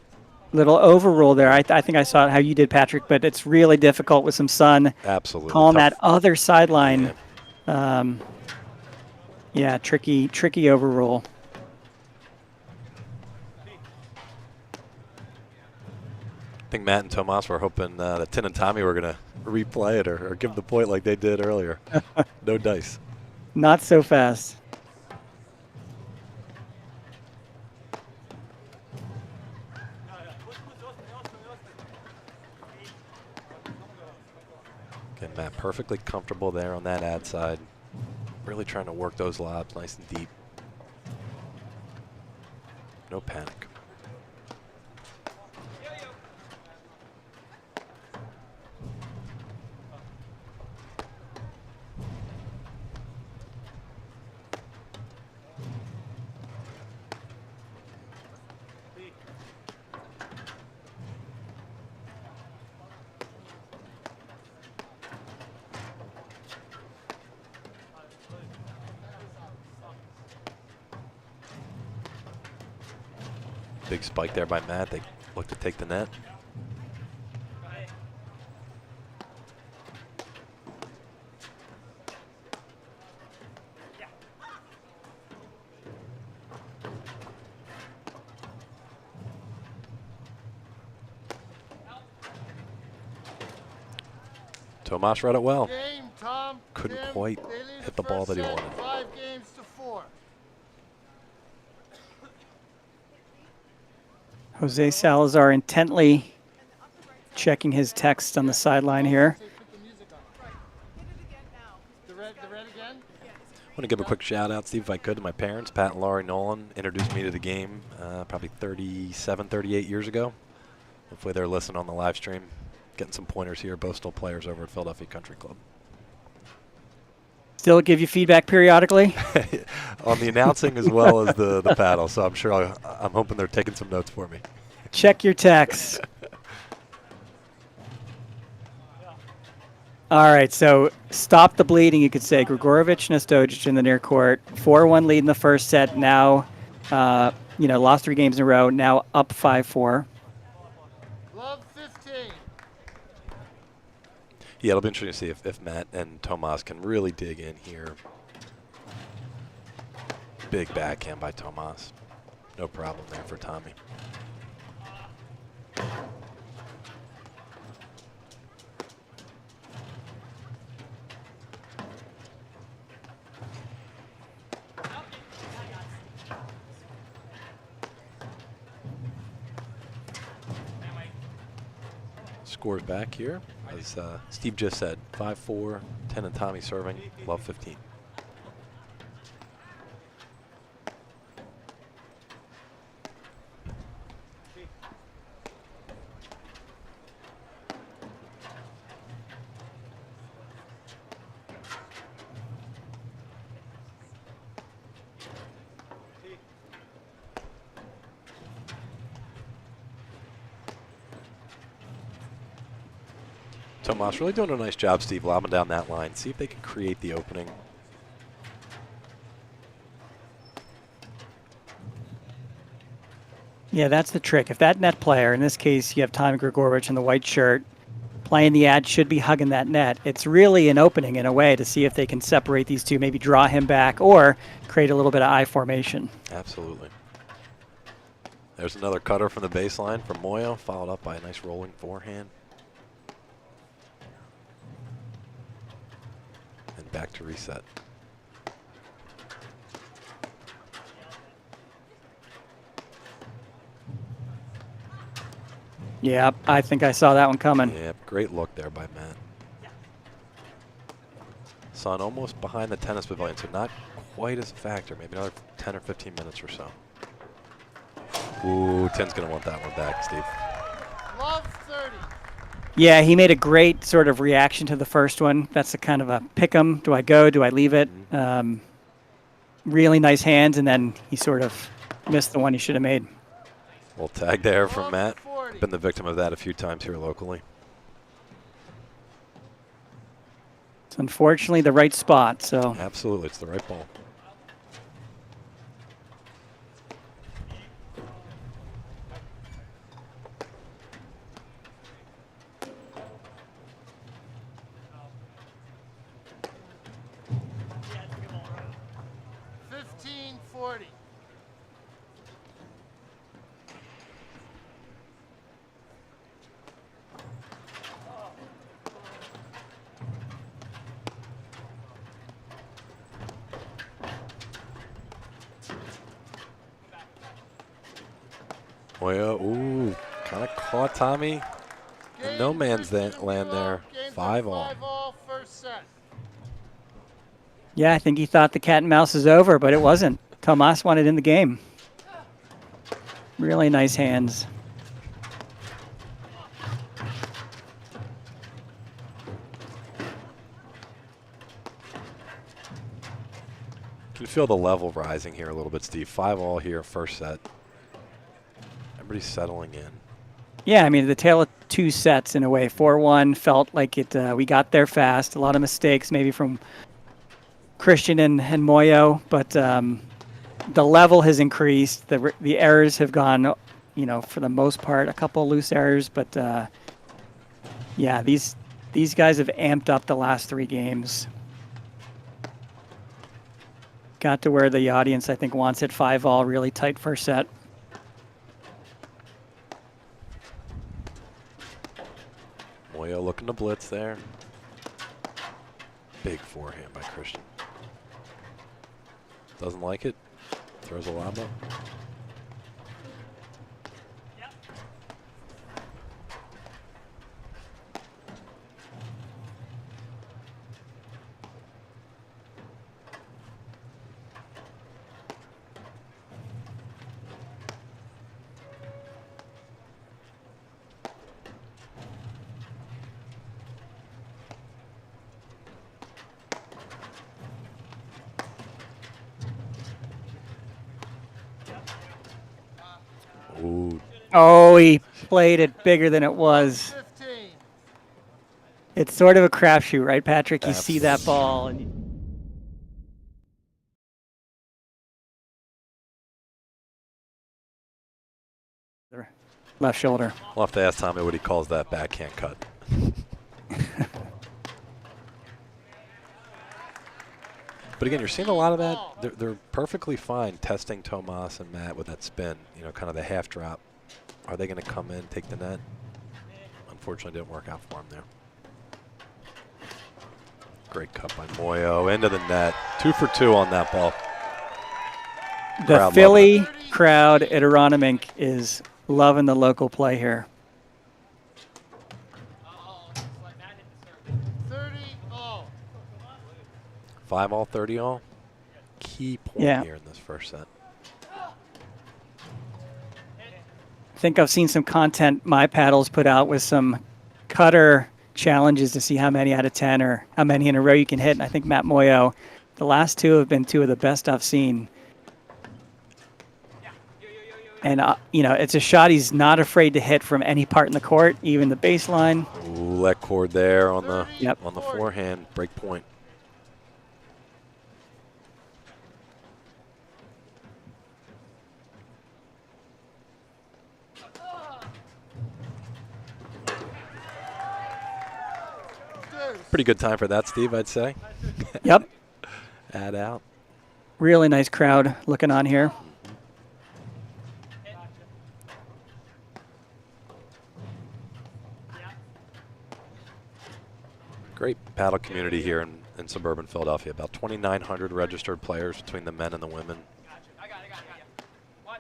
Little overrule there. I think I saw it how you did, Patrick, but it's really difficult with some sun. Absolutely. Calling Tough. that other sideline. Yeah, tricky overrule. I think Matt and Tomas were hoping that Tin and Tommy were going to replay it or give the point like they did earlier. No dice. Not so fast. Again, Matt perfectly comfortable there on that ad side. Really trying to work those lobs nice and deep. No panic. Big spike there by Matt. They look to take the net. Tomas read it well. Game, Tom. Couldn't Tim, quite they lead hit the ball first that he set, wanted. 5 games to 4. Jose Salazar intently checking his text on the sideline here. Put the music on. The red again? I want to give a quick shout out, Steve, if I could, to my parents. Pat and Laurie Nolan introduced me to the game probably 37, 38 years ago. Hopefully they're listening on the live stream. Getting some pointers here, both still players over at Philadelphia Country Club. Still give you feedback periodically? On the announcing as well as the paddle, so I'm sure I'm hoping they're taking some notes for me. Check your texts. All right, so stop the bleeding, you could say. Gregurovic and Ostojic in the near court. 4-1 lead in the first set. Now, lost 3 games in a row. Now up 5-4. Love 15. Yeah, it'll be interesting to see if Matt and Tomas can really dig in here. Big backhand by Tomas. No problem there for Tommy. Scores back here, as Steve just said, 5-4, 10 and Tommy serving, love 15. Tomas really doing a nice job, Steve, lobbing down that line. See if they can create the opening. Yeah, that's the trick. If that net player, in this case, you have Tom Gregurovic in the white shirt, playing the ad should be hugging that net. It's really an opening in a way to see if they can separate these two, maybe draw him back or create a little bit of I formation. Absolutely. There's another cutter from the baseline from Muoio, followed up by a nice rolling forehand. And back to reset. Yeah, I think I saw that one coming. Yeah, great look there by Matt. Sun almost behind the tennis pavilion, so not quite as a factor. Maybe another 10 or 15 minutes or so. Ooh, Tim's going to want that one back, Steve. Love 30. Yeah, he made a great sort of reaction to the first one. That's a kind of a pick 'em. Do I go? Do I leave it? Really nice hands, and then he sort of missed the one he should have made. Little tag there from Love Matt. 40. Been the victim of that a few times here locally. It's unfortunately the right spot, so Absolutely, it's the right ball. $15.40. Muoio, ooh, kind of caught Tommy in no man's land there. 5-all. 5-all first set. yeah, I think he thought the cat and mouse is over, but it wasn't. Tomas wanted in the game. Really nice hands. Can feel the level rising here a little bit, Steve. 5-all here, first set. Everybody's settling in. Yeah, I mean, the tale of two sets in a way. 4-1 felt like it. We got there fast. A lot of mistakes maybe from Christian and Muoio, but the level has increased. The errors have gone, you know, for the most part, a couple of loose errors, but yeah, these guys have amped up the last 3 games. Got to where the audience, I think, wants it. 5-all, really tight first set. Muoio looking to blitz there. Big forehand by Christian. Doesn't like it. Throws a lob up. Ooh, Oh, he played it bigger than it was. 15. It's sort of a crapshoot, right, Patrick? You see that ball. And left shoulder. we'll have to ask Tommy what he calls that backhand cut. But again, you're seeing a lot of that. They're perfectly fine testing Tomas and Matt with that spin, you know, kind of the half drop. Are they going to come in, take the net? Unfortunately, didn't work out for him there. Great cut by Muoio into the net. 2 for 2 on that ball. The Crowd Philly loving crowd at Aronimink is loving the local play here. 30-all. 5-all, 30-all. Key point Yeah. here in this first set. I think I've seen some content my paddles put out with some cutter challenges to see how many out of 10 or how many in a row you can hit. And I think Matt Muoio, the last 2 have been 2 of the best I've seen. And, it's a shot he's not afraid to hit from any part in the court, even the baseline. Ooh, leg cord there on the Yep. on the forehand, break point. Pretty good time for that, Steve, I'd say. Yep. Add out. Really nice crowd looking on here. Great paddle community here in suburban Philadelphia. About 2,900 registered players between the men and the women.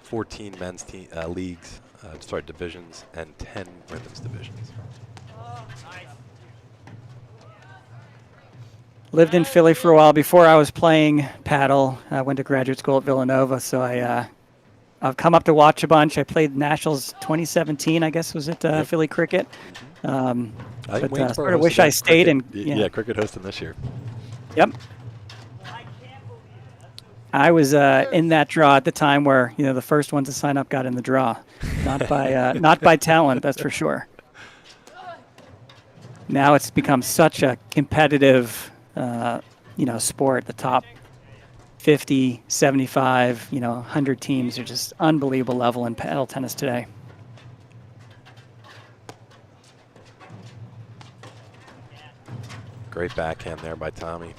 14 men's leagues, divisions, and 10 women's divisions. Lived in Philly for a while before I was playing paddle. I went to graduate school at Villanova, so I've come up to watch a bunch. I played Nationals 2017, I guess, was it Philly Cricket. I think But Waynesboro sort of hosted wish that I stayed cricket. and Yeah, cricket hosting this year. Yep. I was in that draw at the time where the first one to sign up got in the draw, not by talent, that's for sure. Now it's become such a competitive, sport. The top 50, 75, 100 teams are just unbelievable level in paddle tennis today. Great backhand there by Tommy.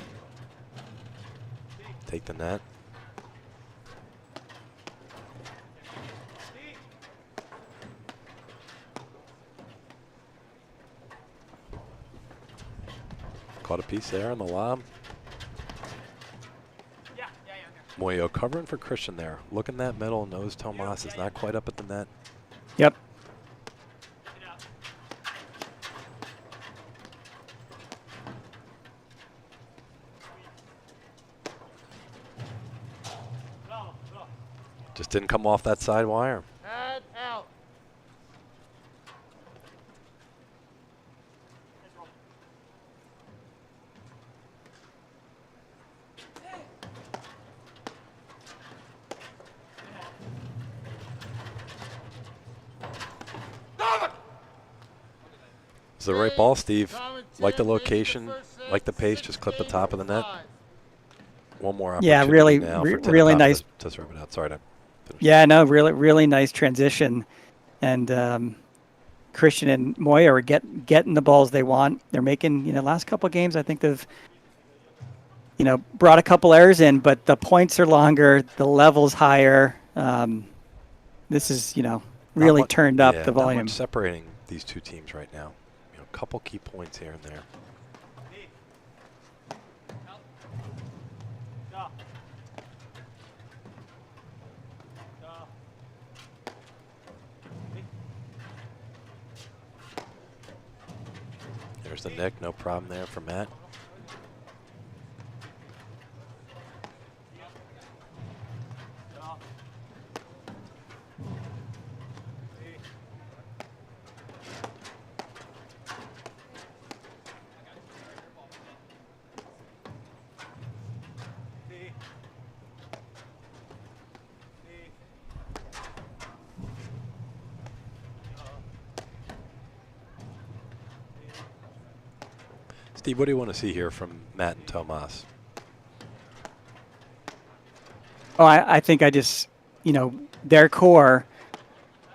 Take the net. Caught a piece there on the lob. Muoio covering for Christian there. Look in that middle. Knows Tomas is not quite up at the net. Yep. Just didn't come off that side wire. Pad out. It's the right ball, Steve. Like the location, like the pace, just clip the top of the net. One more opportunity Yeah, really, now for really Tinatop nice. to serve it out. Sorry to finish. Yeah, no, really nice transition. And Christian and Muoio are getting the balls they want. They're making, last couple of games, I think they've, brought a couple errors in, but the points are longer, the level's higher. This is, really turned up the volume. Not much separating these two teams right now. A couple key points here and there. There's the nick, no problem there for Matt. Steve, what do you want to see here from Matt and Tomas? Oh, I think I just, their core,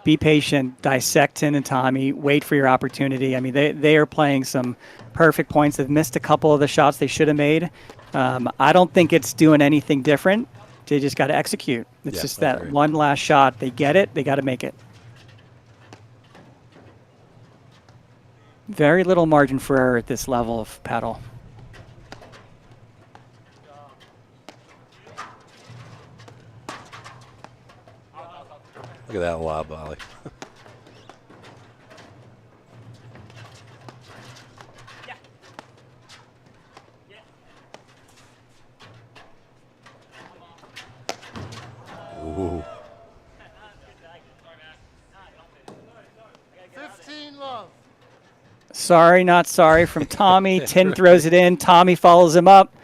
be patient, dissect Tin and Tommy, wait for your opportunity. I mean, they are playing some perfect points. They've missed a couple of the shots they should have made. I don't think it's doing anything different. They just got to execute. It's just that one last shot. They get it. They got to make it. Very little margin for error at this level of paddle. Look at that lob volley. Ooh. 15 love. Sorry, not sorry from Tommy. Tin throws it in. Tommy follows him up.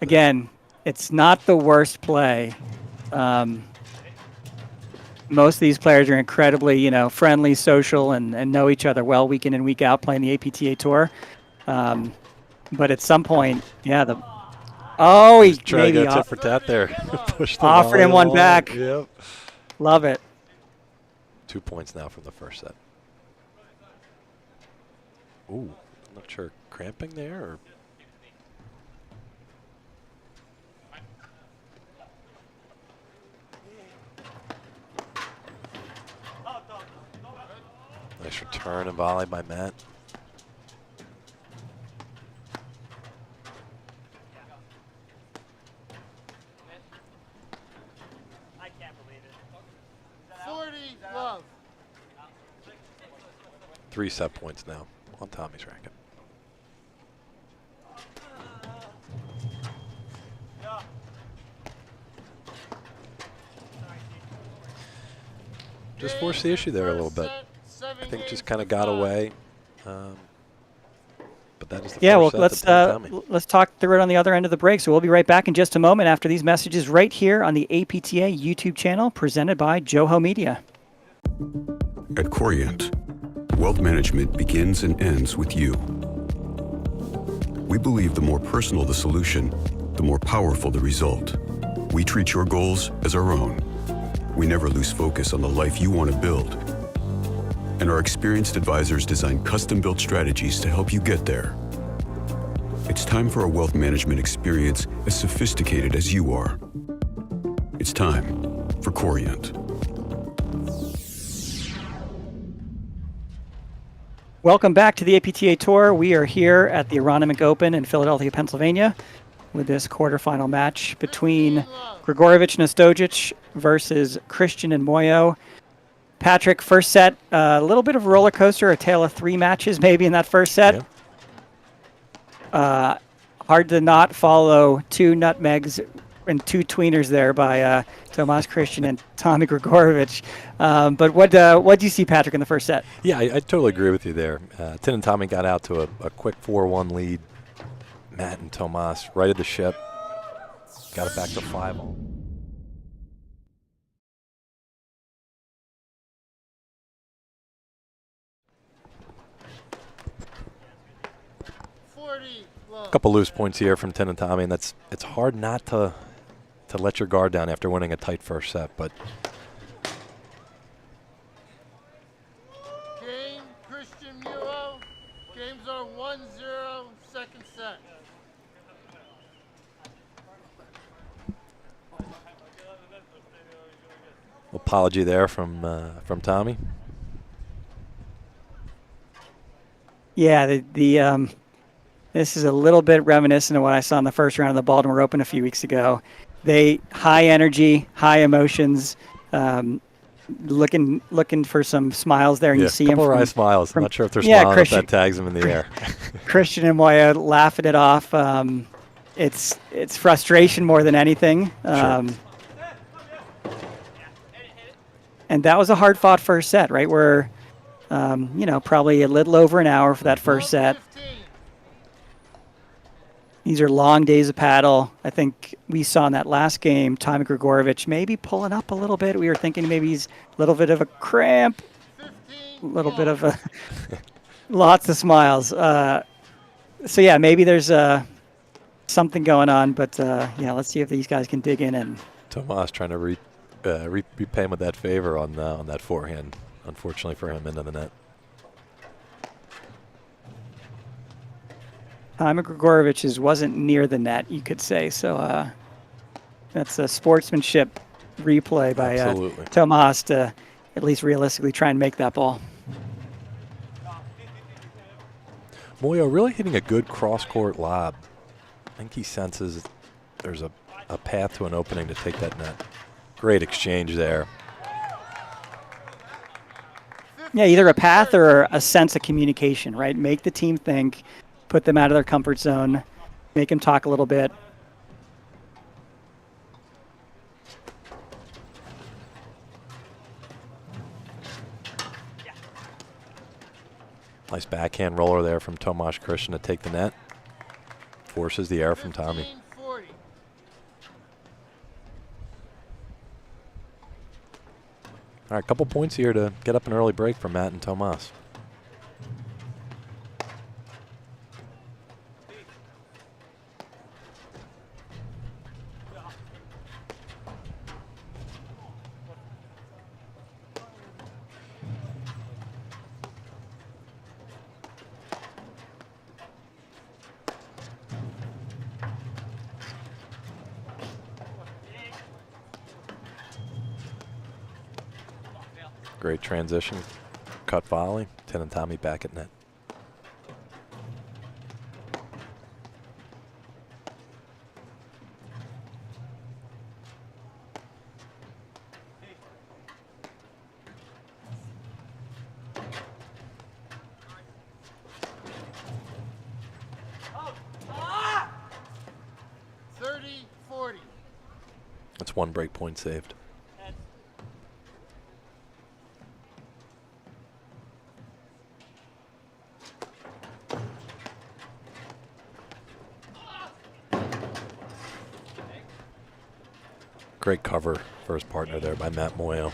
Again, it's not the worst play. most of these players are incredibly, friendly, social, and know each other well week in and week out playing the APTA Tour. But at some point, yeah, he Just try to maybe get tit for tat there. Push the offered him one volleyball. back. Yep. Love it. 2 points now from the first set. Ooh, I'm not sure. Cramping there or? Nice return and volley by Matt. I can't believe it. 40 love. 3 set points now on Tommy's racket. Just forced the issue there a little bit. I think just kind of got away. But that is the first set to let's talk through it on the other end of the break. So we'll be right back in just a moment after these messages right here on the APTA YouTube channel presented by Joho Media. At Corient, wealth management begins and ends with you. We believe the more personal the solution, the more powerful the result. We treat your goals as our own. We never lose focus on the life you want to build. And our experienced advisors design custom-built strategies to help you get there. It's time for a wealth management experience as sophisticated as you are. It's time for Corient. Welcome back to the APTA Tour. We are here at the Aronimink Open in Philadelphia, Pennsylvania, with this quarterfinal match between Gregurovic and Ostojic versus Christian and Muoio. Patrick, first set, a little bit of a roller coaster, a tale of 3 matches maybe in that first set. Yeah. Hard to not follow 2 nutmegs and 2 tweeners there by Tomas Christian and Tommy Gregurovic. But what do you see, Patrick, in the first set? Yeah, I totally agree with you there. Tin and Tommy got out to a quick 4-1 lead. Matt and Tomas righted the ship, got it back to 5-all. A couple loose points here from Tin and Tommy, and it's hard not to let your guard down after winning a tight first set, but Game, Christian Muoio. Games are 1-0, second set. apology there from Tommy. Yeah, this is a little bit reminiscent of what I saw in the first round of the Baltimore Open a few weeks ago. They high energy, high emotions, looking for some smiles there, and you see couple them wry smiles. I'm not sure if they're yeah, smiling if that tags them in the air. Christian and Muoio laughing it off. It's frustration more than anything. Sure. And that was a hard-fought first set, right? Where probably a little over an hour for that first set. These are long days of paddle. I think we saw in that last game, Tommy Gregurovic maybe pulling up a little bit. We were thinking maybe he's a little bit of a cramp, a little bit of a lots of smiles. So yeah, maybe there's something going on, but let's see if these guys can dig in. And Tomas trying to repay him with that favor on that forehand. Unfortunately for him, into the net. Tommy Gregurovic wasn't near the net, you could say. So that's a sportsmanship replay by Tomas to at least realistically try and make that ball. Muoio really hitting a good cross-court lob. I think he senses there's a path to an opening to take that net. Great exchange there. Yeah, either a path or a sense of communication, right? Make the team think, put them out of their comfort zone, make them talk a little bit. Nice backhand roller there from Tomas Christian to take the net. Forces the error from Tommy. 15-40. All right, couple points here to get up an early break for Matt and Tomas. Great transition, cut volley, Tin and Tommy back at net. That's one break point saved. Great cover for his partner there by Matt Muoio.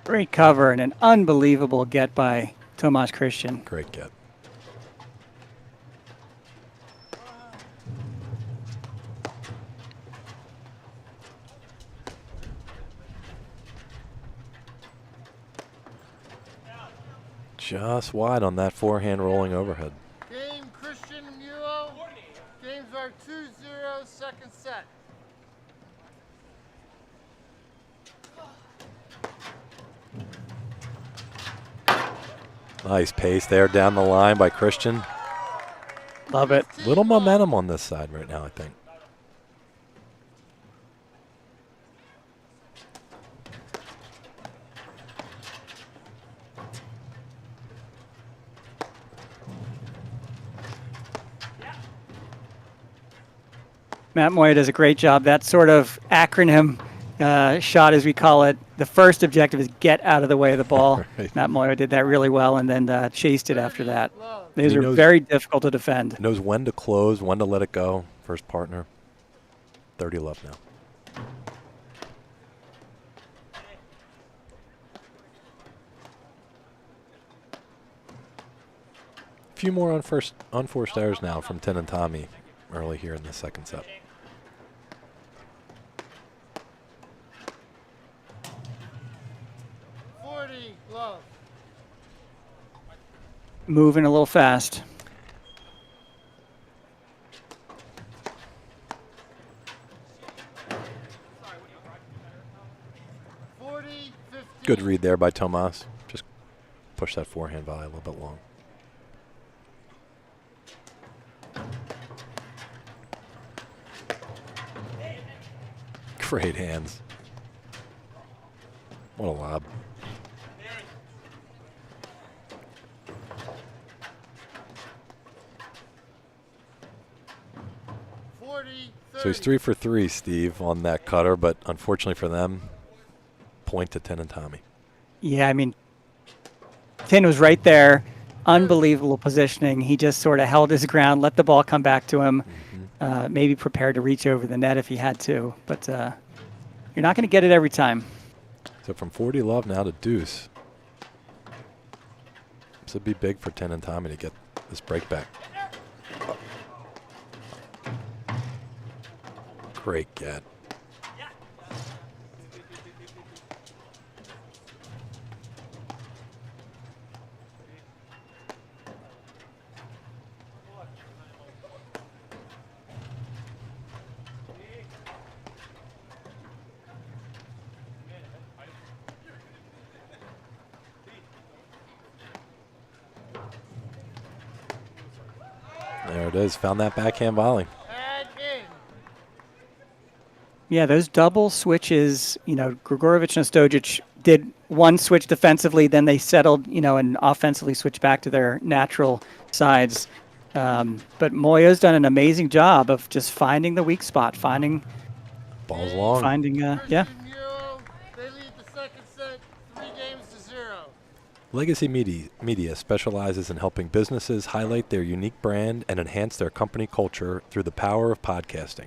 Great cover and an unbelievable get by Tomas Christian. Great get. Just wide on that forehand rolling overhead. Game Christian Muoio. Games are 2-0, second set. Nice pace there down the line by Christian. Love it. Little momentum on this side right now, I think. Matt Muoio does a great job. That sort of acronym shot, as we call it, the first objective is get out of the way of the ball. Right. Matt Muoio did that really well and then chased it after that. These He are knows- very difficult to defend. Knows when to close, when to let it go for his partner. 30 love now. A few more unforced errors now from Tin and Tommy early here in the second set. Love. Moving a little fast. Good read there by Tomas. Just push that forehand volley a little bit long. Great hands. What a lob. So he's 3 for 3, Steve, on that cutter, but unfortunately for them, point to Tin and Tommy. Yeah, I mean, Tin was right there. Unbelievable positioning. He just sort of held his ground, let the ball come back to him, maybe prepared to reach over the net if he had to. But you're not going to get it every time. So from 40 love now to deuce. This would be big for Tin and Tommy to get this break back. Great get. There it is. Found that backhand volley. Yeah, those double switches, you know, Gregurovic and Ostojic did one switch defensively, then they settled, you know, and offensively switched back to their natural sides. But Muoio's done an amazing job of just finding the weak spot, finding, Ball's long. yeah. They lead the second set 3-0. Legacy Media specializes in helping businesses highlight their unique brand and enhance their company culture through the power of podcasting.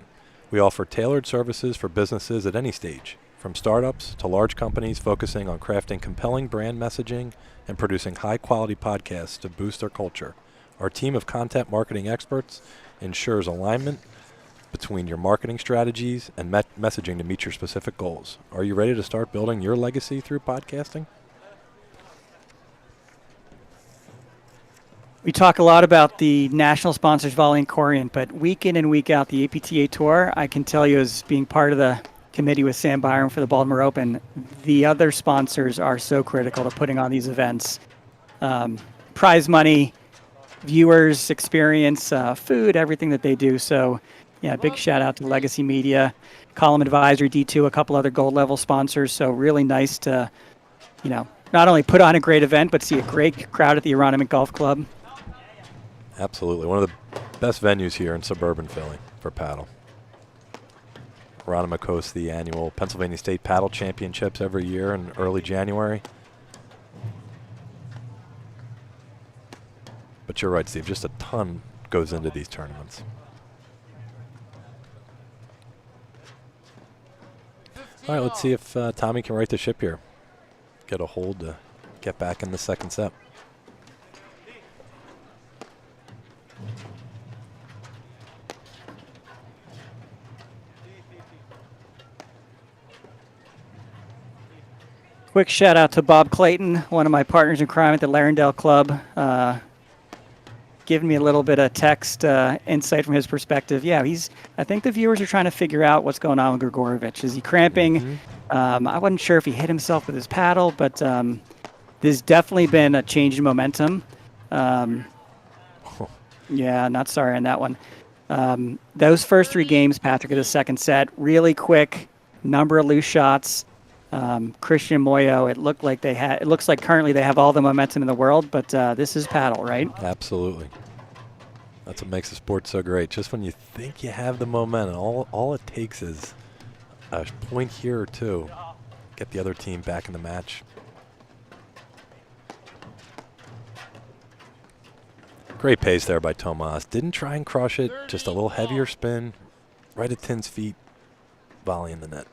We offer tailored services for businesses at any stage, From startups to large companies focusing on crafting compelling brand messaging and producing high-quality podcasts to boost their culture, our team of content marketing experts ensures alignment between your marketing strategies and messaging to meet your specific goals. Are you ready to start building your legacy through podcasting? We talk a lot about the national sponsors, Volley and Corient, but week in and week out, the APTA Tour, I can tell you, as being part of the committee with Sam Byram for the Baltimore Open, the other sponsors are so critical to putting on these events. Prize money, viewers, experience, food, everything that they do. So, yeah, big shout out to Legacy Media, Column Advisory, D2, a couple other gold level sponsors. So really nice to, not only put on a great event, but see a great crowd at the Aronimink Golf Club. Absolutely. One of the best venues here in suburban Philly for paddle. Aronimink hosts the annual Pennsylvania State Paddle Championships every year in early January. But you're right, Steve, just a ton goes into these tournaments. All right, let's see if Tommy can right the ship here. Get a hold to get back in the second set. Quick shout out to Bob Clayton, one of my partners in crime at the Larendale Club, giving me a little bit of text insight from his perspective. Yeah, I think the viewers are trying to figure out what's going on with Gregurovic. Is he cramping? I wasn't sure if he hit himself with his paddle, but there's definitely been a change in momentum. Yeah, not sorry on that one. Those first three games, Patrick, of the second set, really quick, number of loose shots. Christian and Muoio, it looks like currently they have all the momentum in the world, but this is paddle, right? Absolutely. That's what makes the sport so great. Just when you think you have the momentum, all it takes is a point here or two. Get the other team back in the match. Great pace there by Tomas. Didn't try and crush it, just a little heavier spin, right at Tin's feet, volley in the net.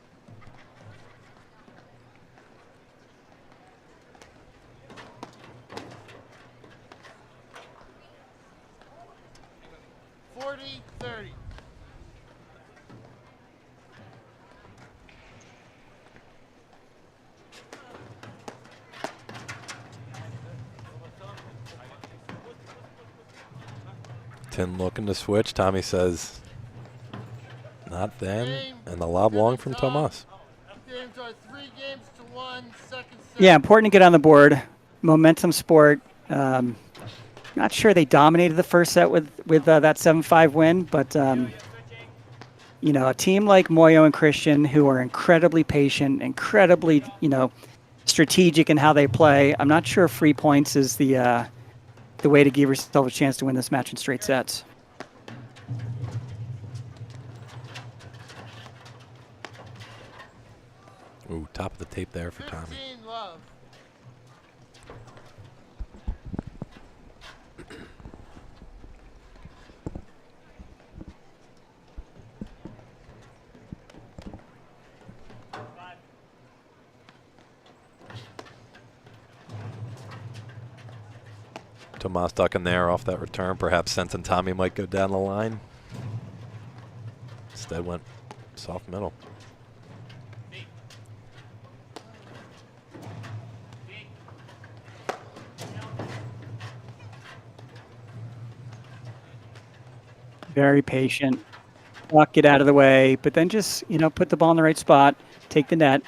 Tin looking to switch. Tommy says, not then. And the lob long from Tomas. Games are 3-1, second set. Yeah, important to get on the board. Momentum sport. Not sure they dominated the first set with that 7-5 win, but a team like Muoio and Christian, who are incredibly patient, incredibly strategic in how they play. I'm not sure if free points is the way to give yourself a chance to win this match in straight sets. Ooh, top of the tape there for Tommy. Love. Tomas ducking there off that return, perhaps sensing Tommy might go down the line. Instead went soft middle. Very patient. Walk it out of the way, but then just, put the ball in the right spot, take the net.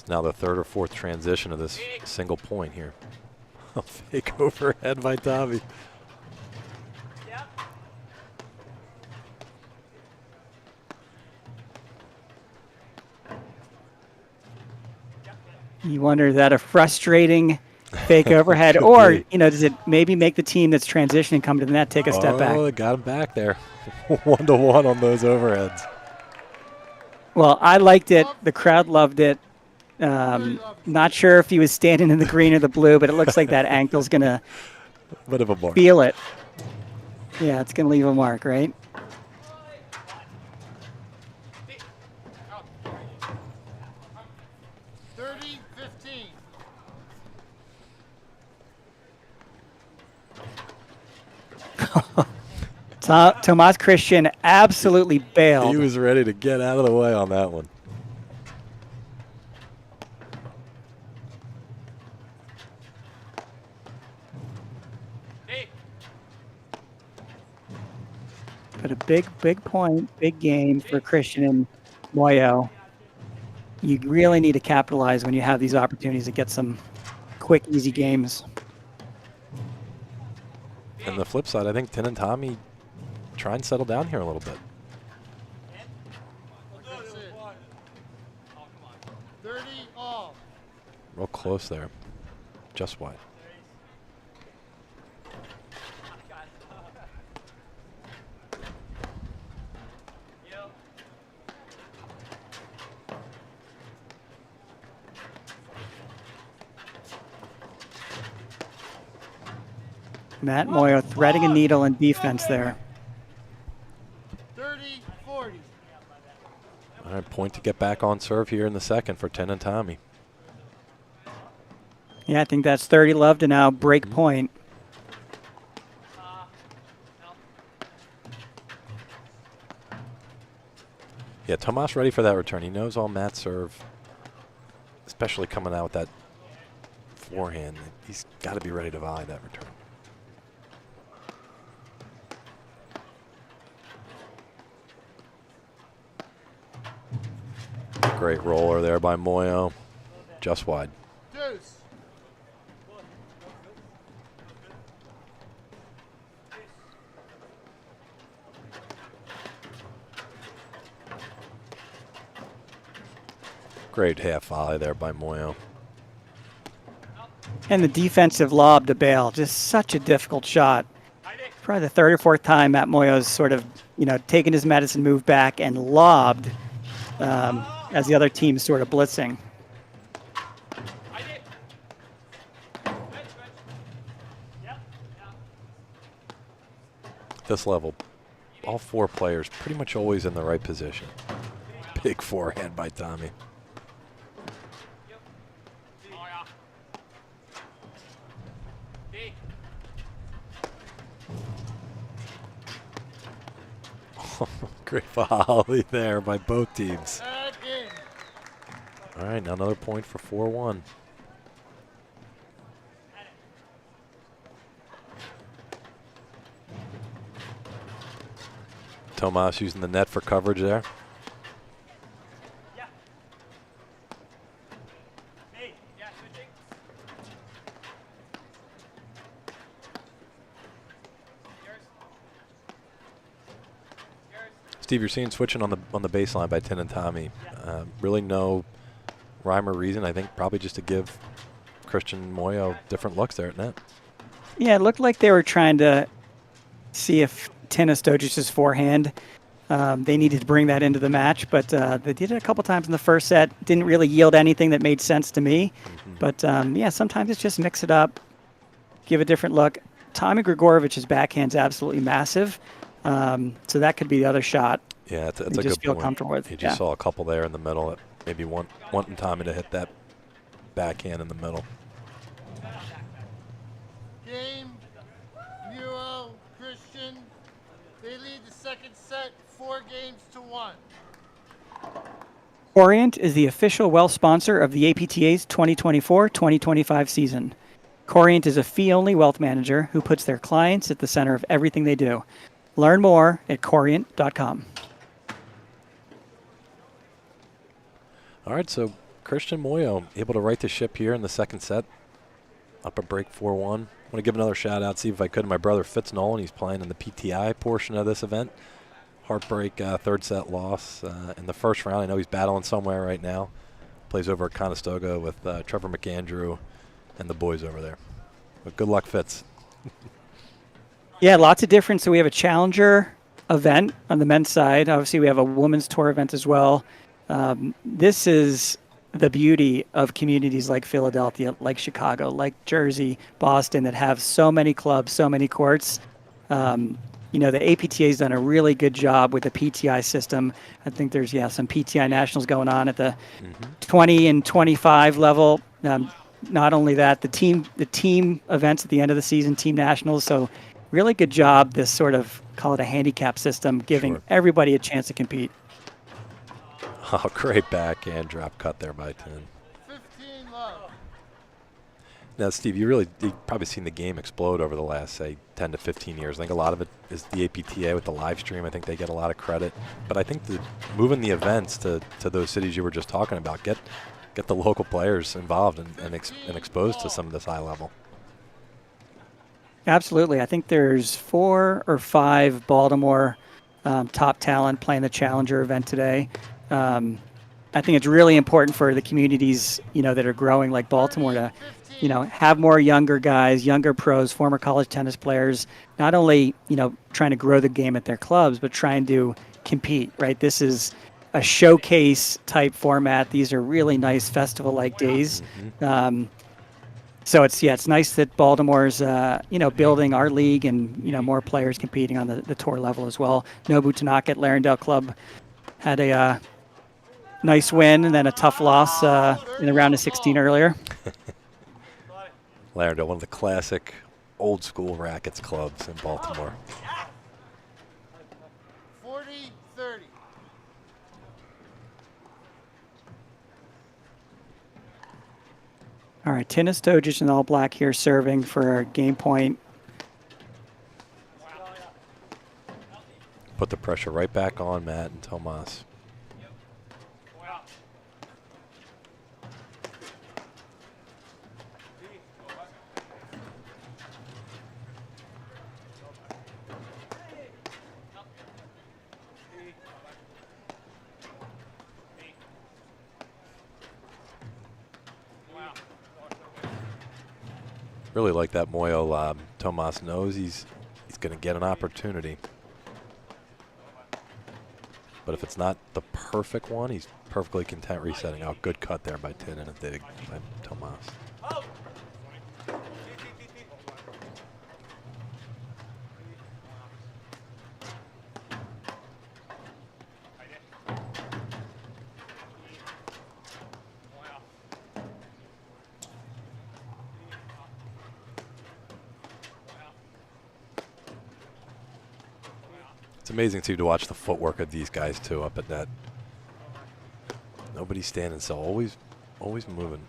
Now the third or fourth transition of this single point here. A fake overhead by Tommy. You wonder, is that a frustrating fake overhead, or does it maybe make the team that's transitioning come to the net take a step back? Oh, got him back there. 1-to-1 on those overheads. Well, I liked it. The crowd loved it. Not sure if he was standing in the green or the blue, but it looks like that ankle's going to Bit of a mark. feel it. Yeah, it's going to leave a mark, right? Tomas Christian absolutely bailed. He was ready to get out of the way on that one. But a big point, big game for Christian and Muoio. You really need to capitalize when you have these opportunities to get some quick, easy games. And the flip side, I think Tin and Tommy try and settle down here a little bit. That's it. 30 all. Real close there. Just wide. Matt Muoio threading a needle in defense there. 30-40. All right, point to get back on serve here in the second for Tin and Tommy. Yeah, I think that's 30 love to now break point. Yeah, Tomas ready for that return. He knows on Matt's serve, especially coming out with that forehand, he's got to be ready to volley that return. Great roller there by Muoio. Just wide. Deuce. Great half volley there by Muoio. And the defensive lob to bail, just such a difficult shot. Probably the third or fourth time Matt Muoio's sort of, taken his medicine, moved back, and lobbed as the other team's sort of blitzing. This level, all four players pretty much always in the right position. Big forehand by Tommy. Great volley there by both teams. Add in. All right, now another point for 4-1. Tomas using the net for coverage there. Steve, you're seeing switching on the baseline by Tin and Tommy. Really no rhyme or reason. I think probably just to give Christian Muoio different looks there at net. Yeah, it looked like they were trying to see if Tin Ostojic's forehand, they needed to bring that into the match, but they did it a couple times in the first set. Didn't really yield anything that made sense to me. But yeah, sometimes it's just mix it up, give a different look. Tommy Gregurovic's backhand's absolutely massive. So that could be the other shot. Yeah, it's a just good feel point. comfortable with. You just saw a couple there in the middle that maybe wanting Tommy to hit that backhand in the middle. Game. Muoio, Christian. They lead the second set 4-1. Corient is the official wealth sponsor of the APTA's 2024-2025 season. Corient is a fee-only wealth manager who puts their clients at the center of everything they do. Learn more at corient.com. All right, so Christian Muoio able to right the ship here in the second set. Up a break 4-1. I want to give another shout out, see if I could, to my brother Fitz Nolan. He's playing in the PTI portion of this event. Heartbreak third set loss in the first round. I know he's battling somewhere right now. Plays over at Conestoga with Trevor McAndrew and the boys over there. But good luck, Fitz. Yeah, lots of different. So we have a challenger event on the men's side. Obviously, we have a women's tour event as well. This is the beauty of communities like Philadelphia, like Chicago, like Jersey, Boston, that have so many clubs, so many courts. The APTA has done a really good job with the PTI system. I think there's, some PTI nationals going on at the 20 and 25 level. Not only that, the team events at the end of the season, team nationals. So really good job, this sort of, call it a handicap system, giving Sure. everybody a chance to compete. Oh, great backhand drop cut there by 10. 15 love. Now, Steve, you've probably seen the game explode over the last, say, 10 to 15 years. I think a lot of it is the APTA with the live stream. I think they get a lot of credit. But I think moving the events to those cities you were just talking about, get the local players involved and exposed to some of this high level. Absolutely. I think there's 4 or 5 Baltimore top talent playing the Challenger event today. I think it's really important for the communities, that are growing like Baltimore to, have more younger guys, younger pros, former college tennis players, not only, trying to grow the game at their clubs, but trying to compete, right? This is a showcase type format. These are really nice festival-like days. So it's nice that Baltimore's, building our league and, more players competing on the tour level as well. Nobu Tanaka at Larendale Club had a nice win and then a tough loss in the round of 16 earlier. Larendale, one of the classic old school rackets clubs in Baltimore. 40-30. All right, Tin Ostojic in all black here serving for a game point. Put the pressure right back on Matt and Tomas. Really like that Muoio lob. Tomas knows he's going to get an opportunity. But if it's not the perfect one, he's perfectly content resetting. Oh, good cut there by Tin and a dig by Tomas. It's amazing, too, to watch the footwork of these guys, too, up at net. Nobody's standing still. Always moving.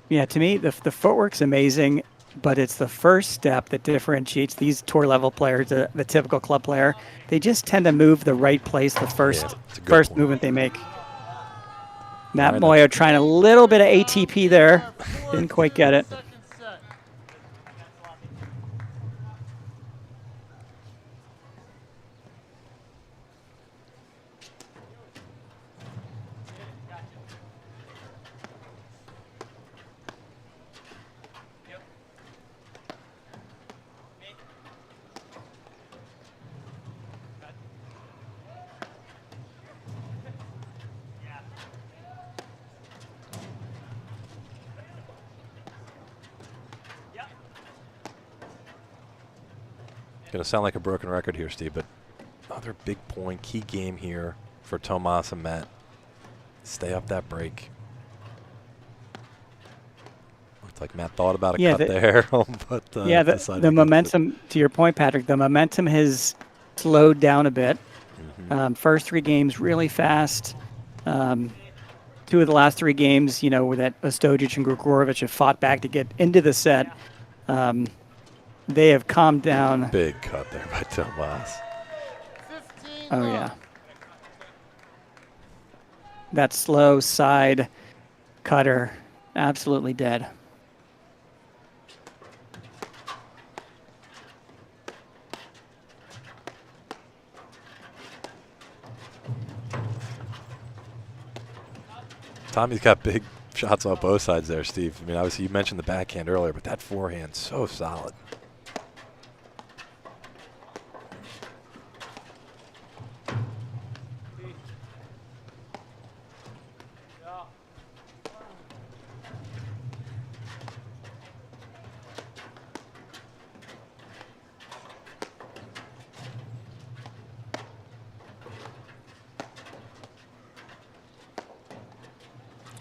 Yeah, to me, the footwork's amazing, but it's the first step that differentiates these tour-level players, the typical club player. They just tend to move the right place the first point. movement they make. Matt Muoio trying a little bit of ATP there. Didn't quite get it. Second set. Going to sound like a broken record here, Steve, but another big point, key game here for Tomas and Matt. Stay up that break. Looked like Matt thought about a cut there. But the momentum, to your point, Patrick, the momentum has slowed down a bit. First 3 games really fast. 2 of the last 3 games, where that Ostojic and Gregurovic have fought back to get into the set. They have calmed down. Big cut there by Tomas. 15 Oh, love. yeah. That slow side cutter, absolutely dead. Tommy's got big shots on both sides there, Steve. I mean, obviously you mentioned the backhand earlier, but that forehand, so solid.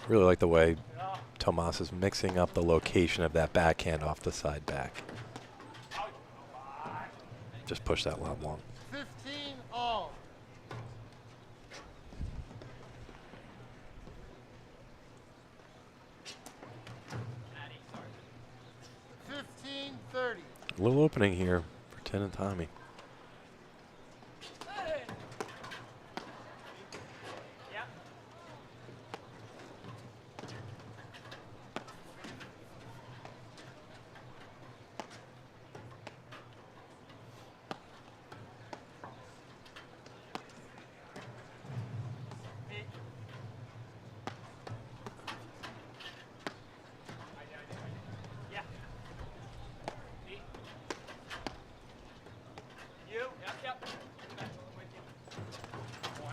Really like the way Tomas is mixing up the location of that backhand off the side back. just push that lob long. 15 all. 15-30. A little opening here for 10 and Tommy.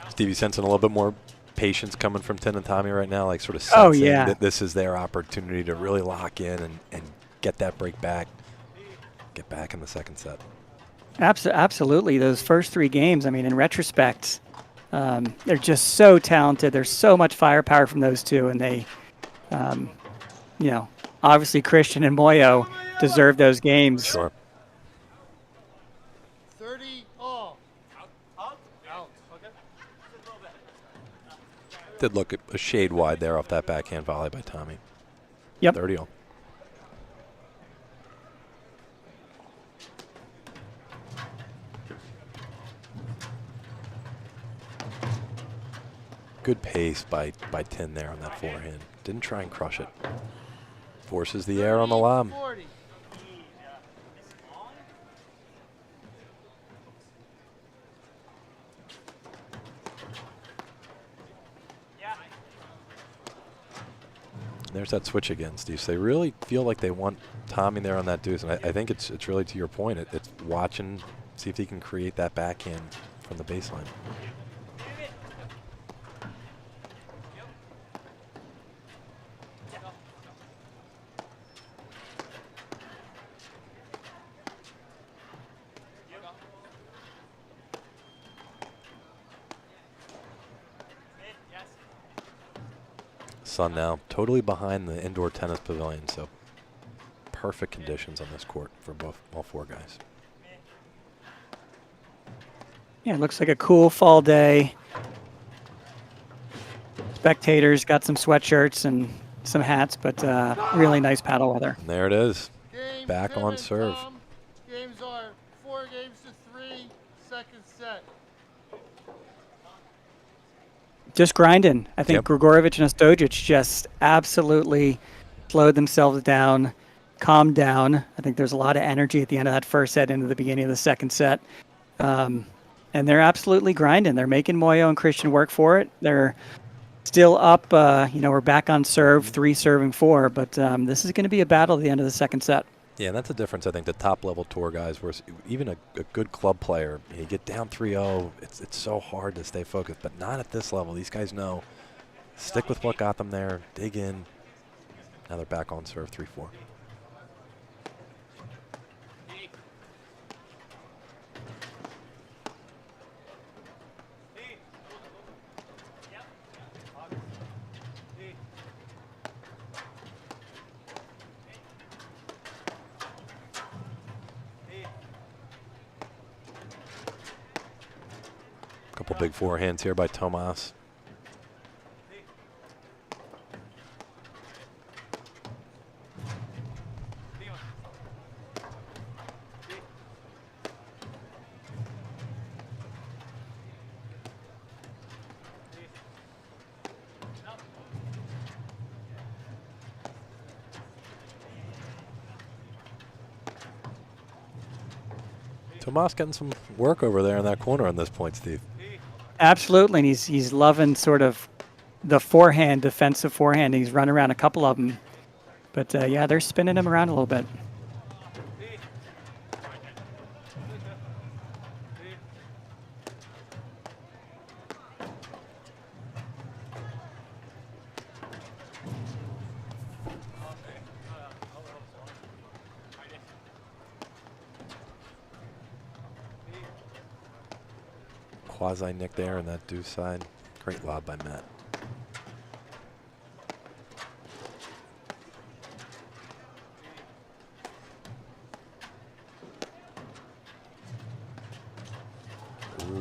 Stevie sensing a little bit more patience coming from 10 and Tommy right now, like sort of sensing that this is their opportunity to really lock in and get that break back, get back in the second set. Absolutely. Those first 3 games, I mean, in retrospect, they're just so talented. There's so much firepower from those two, and they, you know, obviously Christian and Muoio deserve those games. Sure. 30 all. Out. Did look a shade wide there off that backhand volley by Tommy. Yep. 30 all. Good pace by 10 there on that forehand. Didn't try and crush it. Forces the air on the lob. 40. There's that switch again, Steve. So they really feel like they want Tommy there on that deuce, and I think it's really to your point. It's watching, see if he can create that backhand from the baseline. Sun now totally behind the indoor tennis pavilion, so perfect conditions on this court for all 4 guys. Yeah, it looks like a cool fall day. Spectators got some sweatshirts and some hats, but really nice paddle weather. And there it is. Game Back 10 on and serve. Tom. Games are 4-3, second set. Just grinding. I think Yep. Gregurovic and Ostojic just absolutely slowed themselves down, calmed down. I think there's a lot of energy at the end of that first set into the beginning of the second set. And they're absolutely grinding. They're making Muoio and Christian work for it. They're still up. We're back on serve, 3 serving 4, but this is going to be a battle at the end of the second set. Yeah, and that's the difference, I think, the top-level tour guys, where even a good club player, you get down 3-0, it's so hard to stay focused, but not at this level. These guys know, stick with what got them there, dig in. Now they're back on serve 3-4. Couple big forehands here by Tomas. Tomas getting some work over there in that corner on this point, Steve. Absolutely, and he's loving sort of the forehand, defensive forehand. He's run around a couple of them. But, yeah, they're spinning him around a little bit. Quasi-nick there on that deuce side. Great lob by Matt.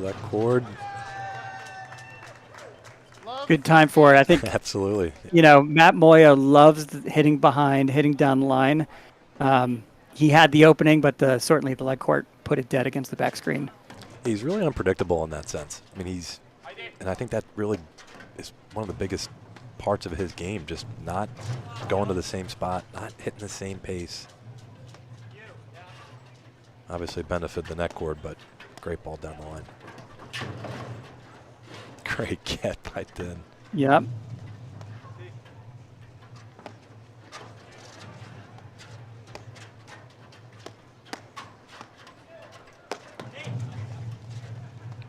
that cord. Good time for it. I think, Absolutely. you know, Matt Muoio loves hitting behind, hitting down the line. He had the opening, but certainly the leg court put it dead against the back screen. He's really unpredictable in that sense. I mean, and I think that really is one of the biggest parts of his game, just not going to the same spot, not hitting the same pace. Obviously benefit the net cord, but great ball down the line. Great get by Tin. Yep.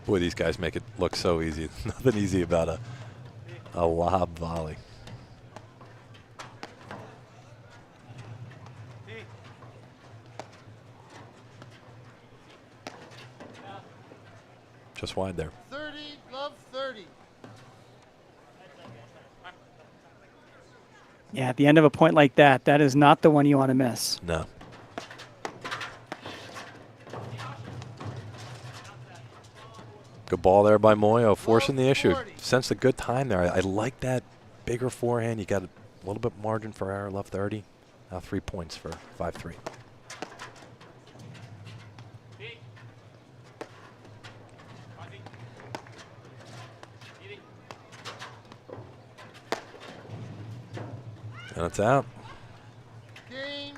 Boy, these guys make it look so easy. Nothing easy about a lob volley. Just wide there. 30, love 30. Yeah, at the end of a point like that, that is not the one you want to miss. No. Good ball there by Muoio, forcing the issue. Sensed a good time there. I like that bigger forehand. You got a little bit margin for error, left 30. Now 3 points for 5-3. And it's out. Game,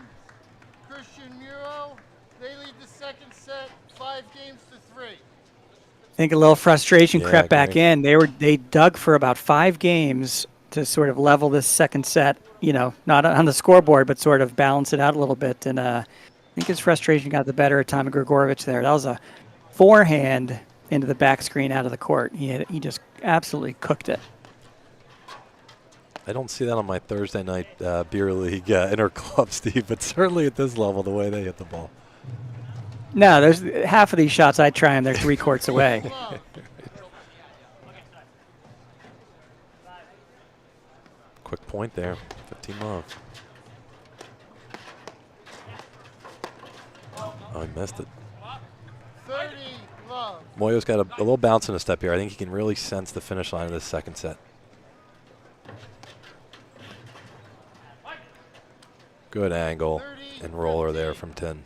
Christian Muoio. They lead the second set, 5 games to 3. I think a little frustration Yeah, crept back great. in. They dug for about 5 games to sort of level this second set, you know, not on the scoreboard, but sort of balance it out a little bit. And I think his frustration got the better of Tommy Gregurovic there. That was a forehand into the back screen out of the court. He just absolutely cooked it. I don't see that on my Thursday night beer league inter-club, Steve, but certainly at this level, the way they hit the ball. No, there's half of these shots I try and they're 3 courts away. Quick point there, 15 love. Oh, he missed it. 30, love. Muoio's got a little bounce in a step here. I think he can really sense the finish line of this second set. Good angle and roller there from Tin.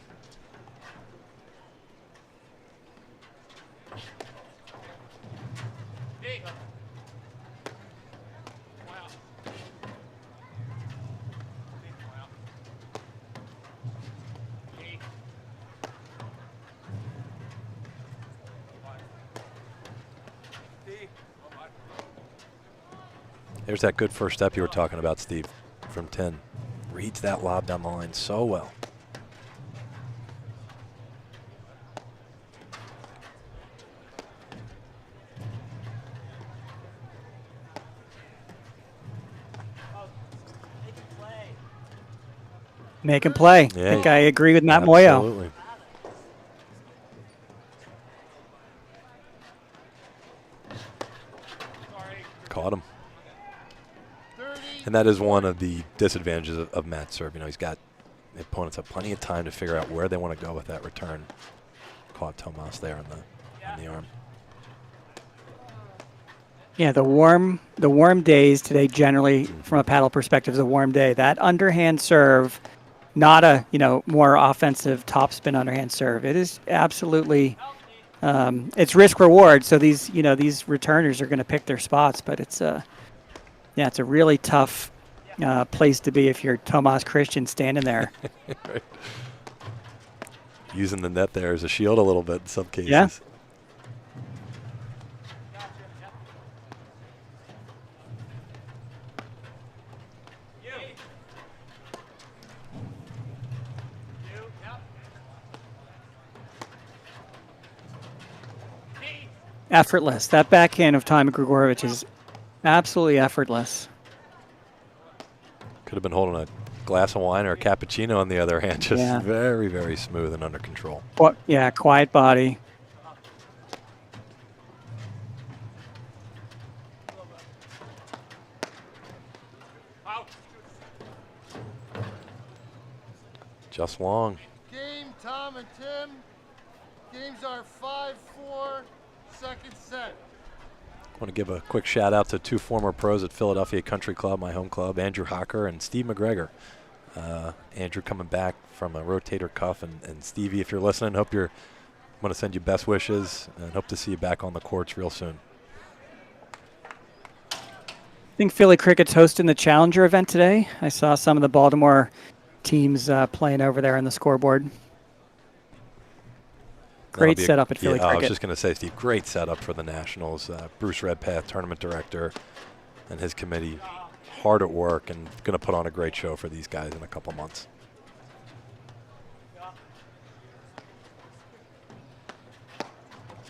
There's that good first step you were talking about, Steve, from Tin. Reads that lob down the line so well. Make him play. Yeah, I think I agree with Matt Muoio. Absolutely. Caught him. 30, And that is one of the disadvantages of Matt's serve. You know, he's got the opponents have plenty of time to figure out where they want to go with that return. Caught Tomas there on the arm. Yeah, the warm days today generally, from a paddle perspective, is a warm day. That underhand serve, not a more offensive topspin underhand serve. It is absolutely, it's risk reward. So these returners are going to pick their spots, but it's a really tough place to be if you're Tomas Christian standing there. Right. Using the net there as a shield a little bit in some cases. Yeah. Effortless. That backhand of Tommy Gregurovic is absolutely effortless. Could have been holding a glass of wine or a cappuccino on the other hand. Just Yeah. very, very smooth and under control. Yeah, quiet body. Just long. game, Tom and Tim. Games are 5-4 Second set. I want to give a quick shout out to 2 former pros at Philadelphia Country Club, my home club, Andrew Hocker and Steve McGregor. Andrew coming back from a rotator cuff, and Stevie, if you're listening, I want to send you best wishes and hope to see you back on the courts real soon. I think Philly Cricket's hosting the Challenger event today. I saw some of the Baltimore teams playing over there on the scoreboard. Great setup at Philly Cricket. I was just going to say, Steve, great setup for the Nationals. Bruce Redpath, tournament director, and his committee, hard at work and going to put on a great show for these guys in a couple months.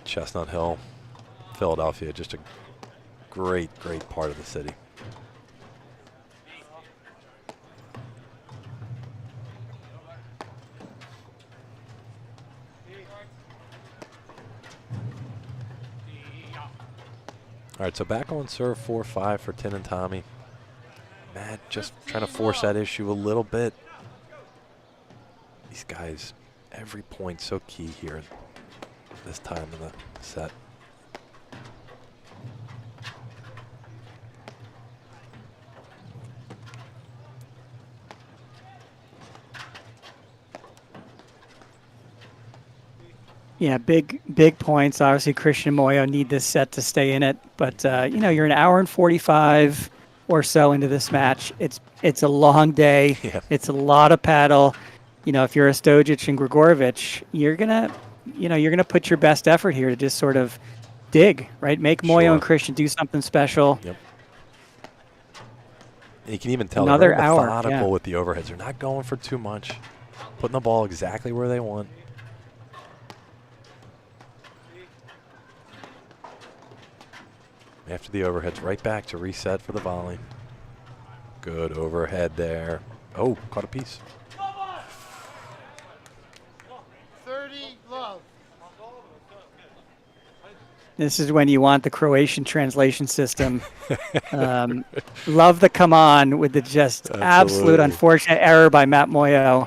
Chestnut Hill, Philadelphia, just a great, great part of the city. All right, so back on serve 4-5 for Tin and Tommy. Matt just trying to force that issue a little bit. These guys, every point so key here this time in the set. Yeah, big points. Obviously, Christian and Muoio need this set to stay in it. But, you're an hour and 45 or so into this match. It's a long day. Yeah. It's a lot of paddle. If you're Ostojic and Gregurovic, you're gonna put your best effort here to just sort of dig, right? Make Muoio and Christian do something special. Yep. And you can even tell Another they're very hour, methodical with the overheads. They're not going for too much, putting the ball exactly where they want. After the overheads, right back to reset for the volley. Good overhead there. Oh, caught a piece. 30 love. This is when you want the Croatian translation system. Love the come on with the just absolute unfortunate error by Matt Muoio.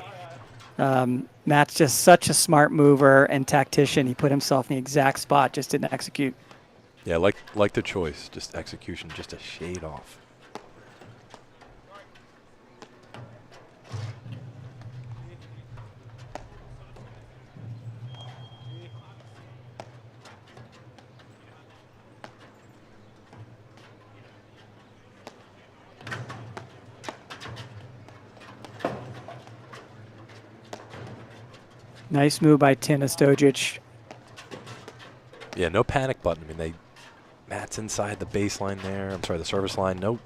Matt's just such a smart mover and tactician. He put himself in the exact spot, just didn't execute. Yeah, like the choice, just execution, just a shade off. Nice move by Tin Ostojic. Yeah, no panic button. I mean, Matt's inside the baseline there. I'm sorry, the service line. No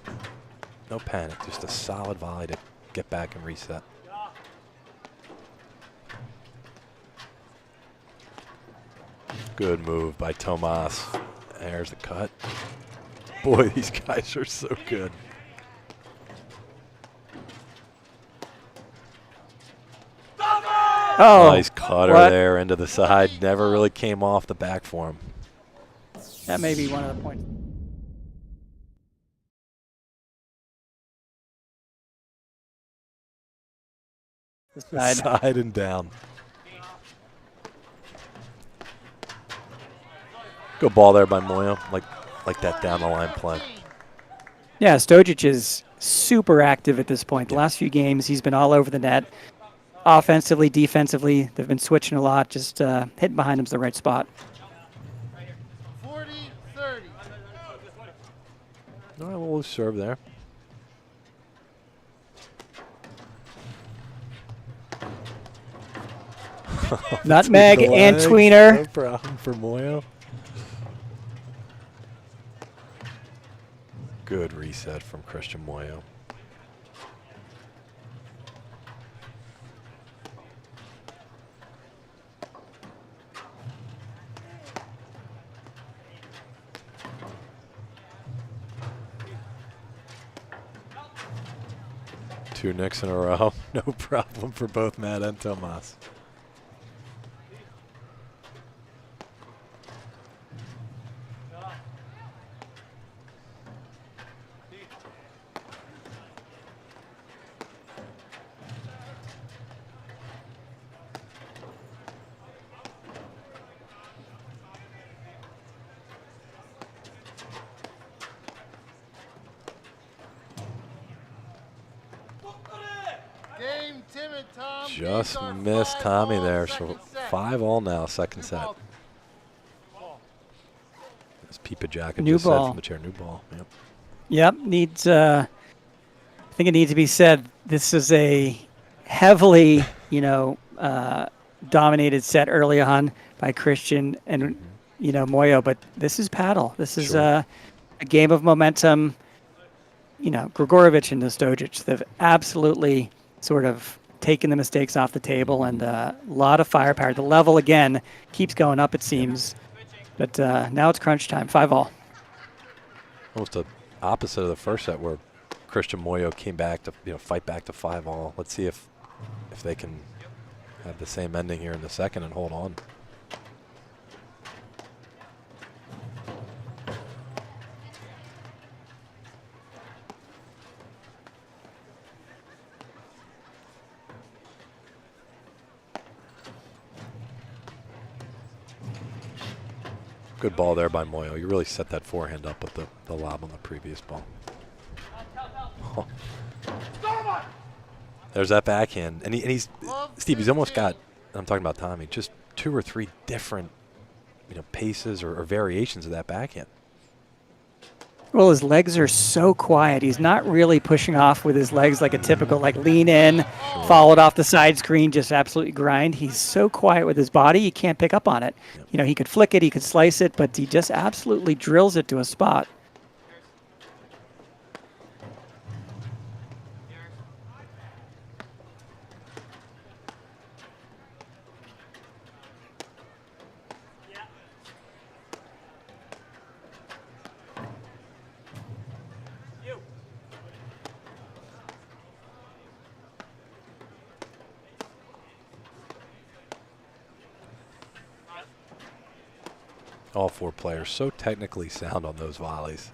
panic. Just a solid volley to get back and reset. Good move by Tomas. There's the cut. Boy, these guys are so good. Oh, nice cutter there into the side. Never really came off the back for him. That may be one of the points. Side and down. Good ball there by Muoio. Like that down the line play. Yeah, Ostojic is super active at this point. The last few games, he's been all over the net. Offensively, defensively, they've been switching a lot. Just hitting behind him's the right spot. 40-30. All right, we'll serve there. Nutmeg and tweener. No problem for Muoio. Good reset from Christian Muoio. Two nicks in a row. No problem for both Matt and Tomas. Tim and Tom. Just These are missed 5 Tommy all there, second so set. 5-all now, second set. Ball. As Peepa Jacket New just said ball. from the chair, new ball. Yep. Yep, needs. I think it needs to be said. This is a heavily, dominated set early on by Christian and Muoio, but this is paddle. This is Sure. a game of momentum. Gregurovic and Ostojic, they've absolutely sort of taken the mistakes off the table, and a lot of firepower. The level again keeps going up, it seems, but now it's crunch time. 5-all. Almost the opposite of the first set where Christian Muoio came back to fight back to 5-all. Let's see if they can have the same ending here in the second and hold on. Good ball there by Muoio. You really set that forehand up with the lob on the previous ball. Oh. There's that backhand. And he's, Steve, he's almost got, I'm talking about Tommy, just 2 or 3 different paces or variations of that backhand. Well, his legs are so quiet. He's not really pushing off with his legs like a typical lean in, followed off the side screen, just absolutely grind. He's so quiet with his body, you can't pick up on it. Yep. He could flick it, he could slice it, but he just absolutely drills it to a spot. All 4 players so technically sound on those volleys.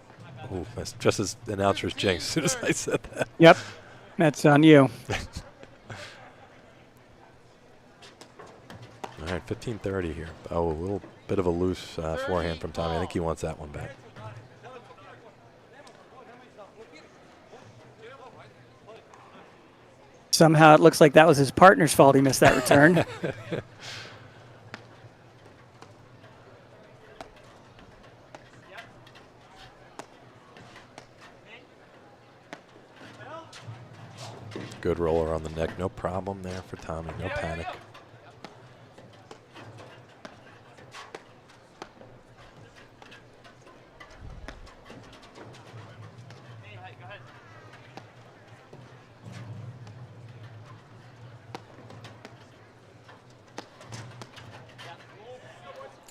Ooh, that's just as announcer's jinx as soon as I said that. Yep, that's on you. All right, 15:30 here. Oh, a little bit of a loose forehand from Tommy. I think he wants that one back. Somehow it looks like that was his partner's fault he missed that return. Good roller on the neck. No problem there for Tommy. No panic.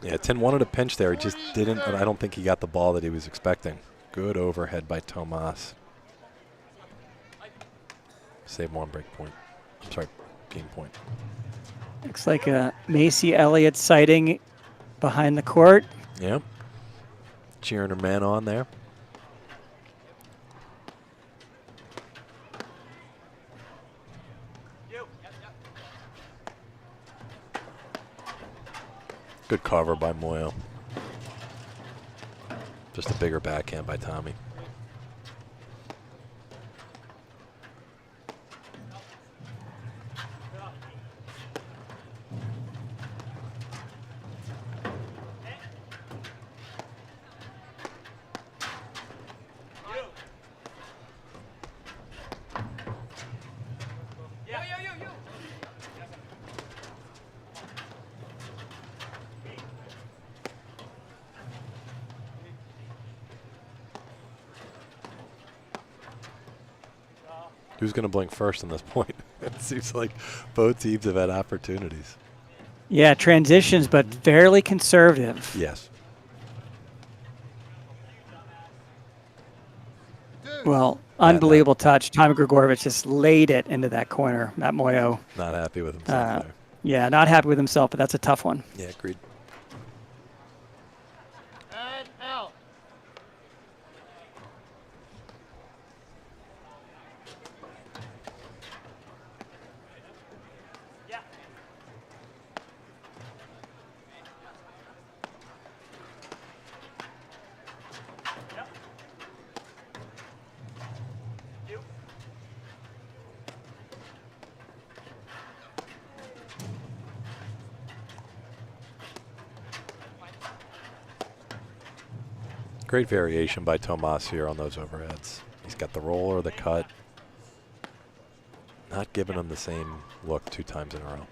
Yeah, Tin wanted a pinch there. He just didn't. I don't think he got the ball that he was expecting. Good overhead by Tomas. Save 1 break point. I'm sorry, game point. Looks like a Macy Elliott sighting behind the court. Yep. Cheering her man on there. Good cover by Muoio. Just a bigger backhand by Tommy. Who's going to blink first on this point? It seems like both teams have had opportunities. Yeah, transitions, but fairly conservative. Yes. Well, unbelievable touch. Tommy Gregurovic just laid it into that corner. Matt Muoio. Not happy with himself there. Yeah, not happy with himself, but that's a tough one. Yeah, agreed. And out. Great variation by Tomas here on those overheads. He's got the roll or the cut. Not giving him the same look 2 times in a row.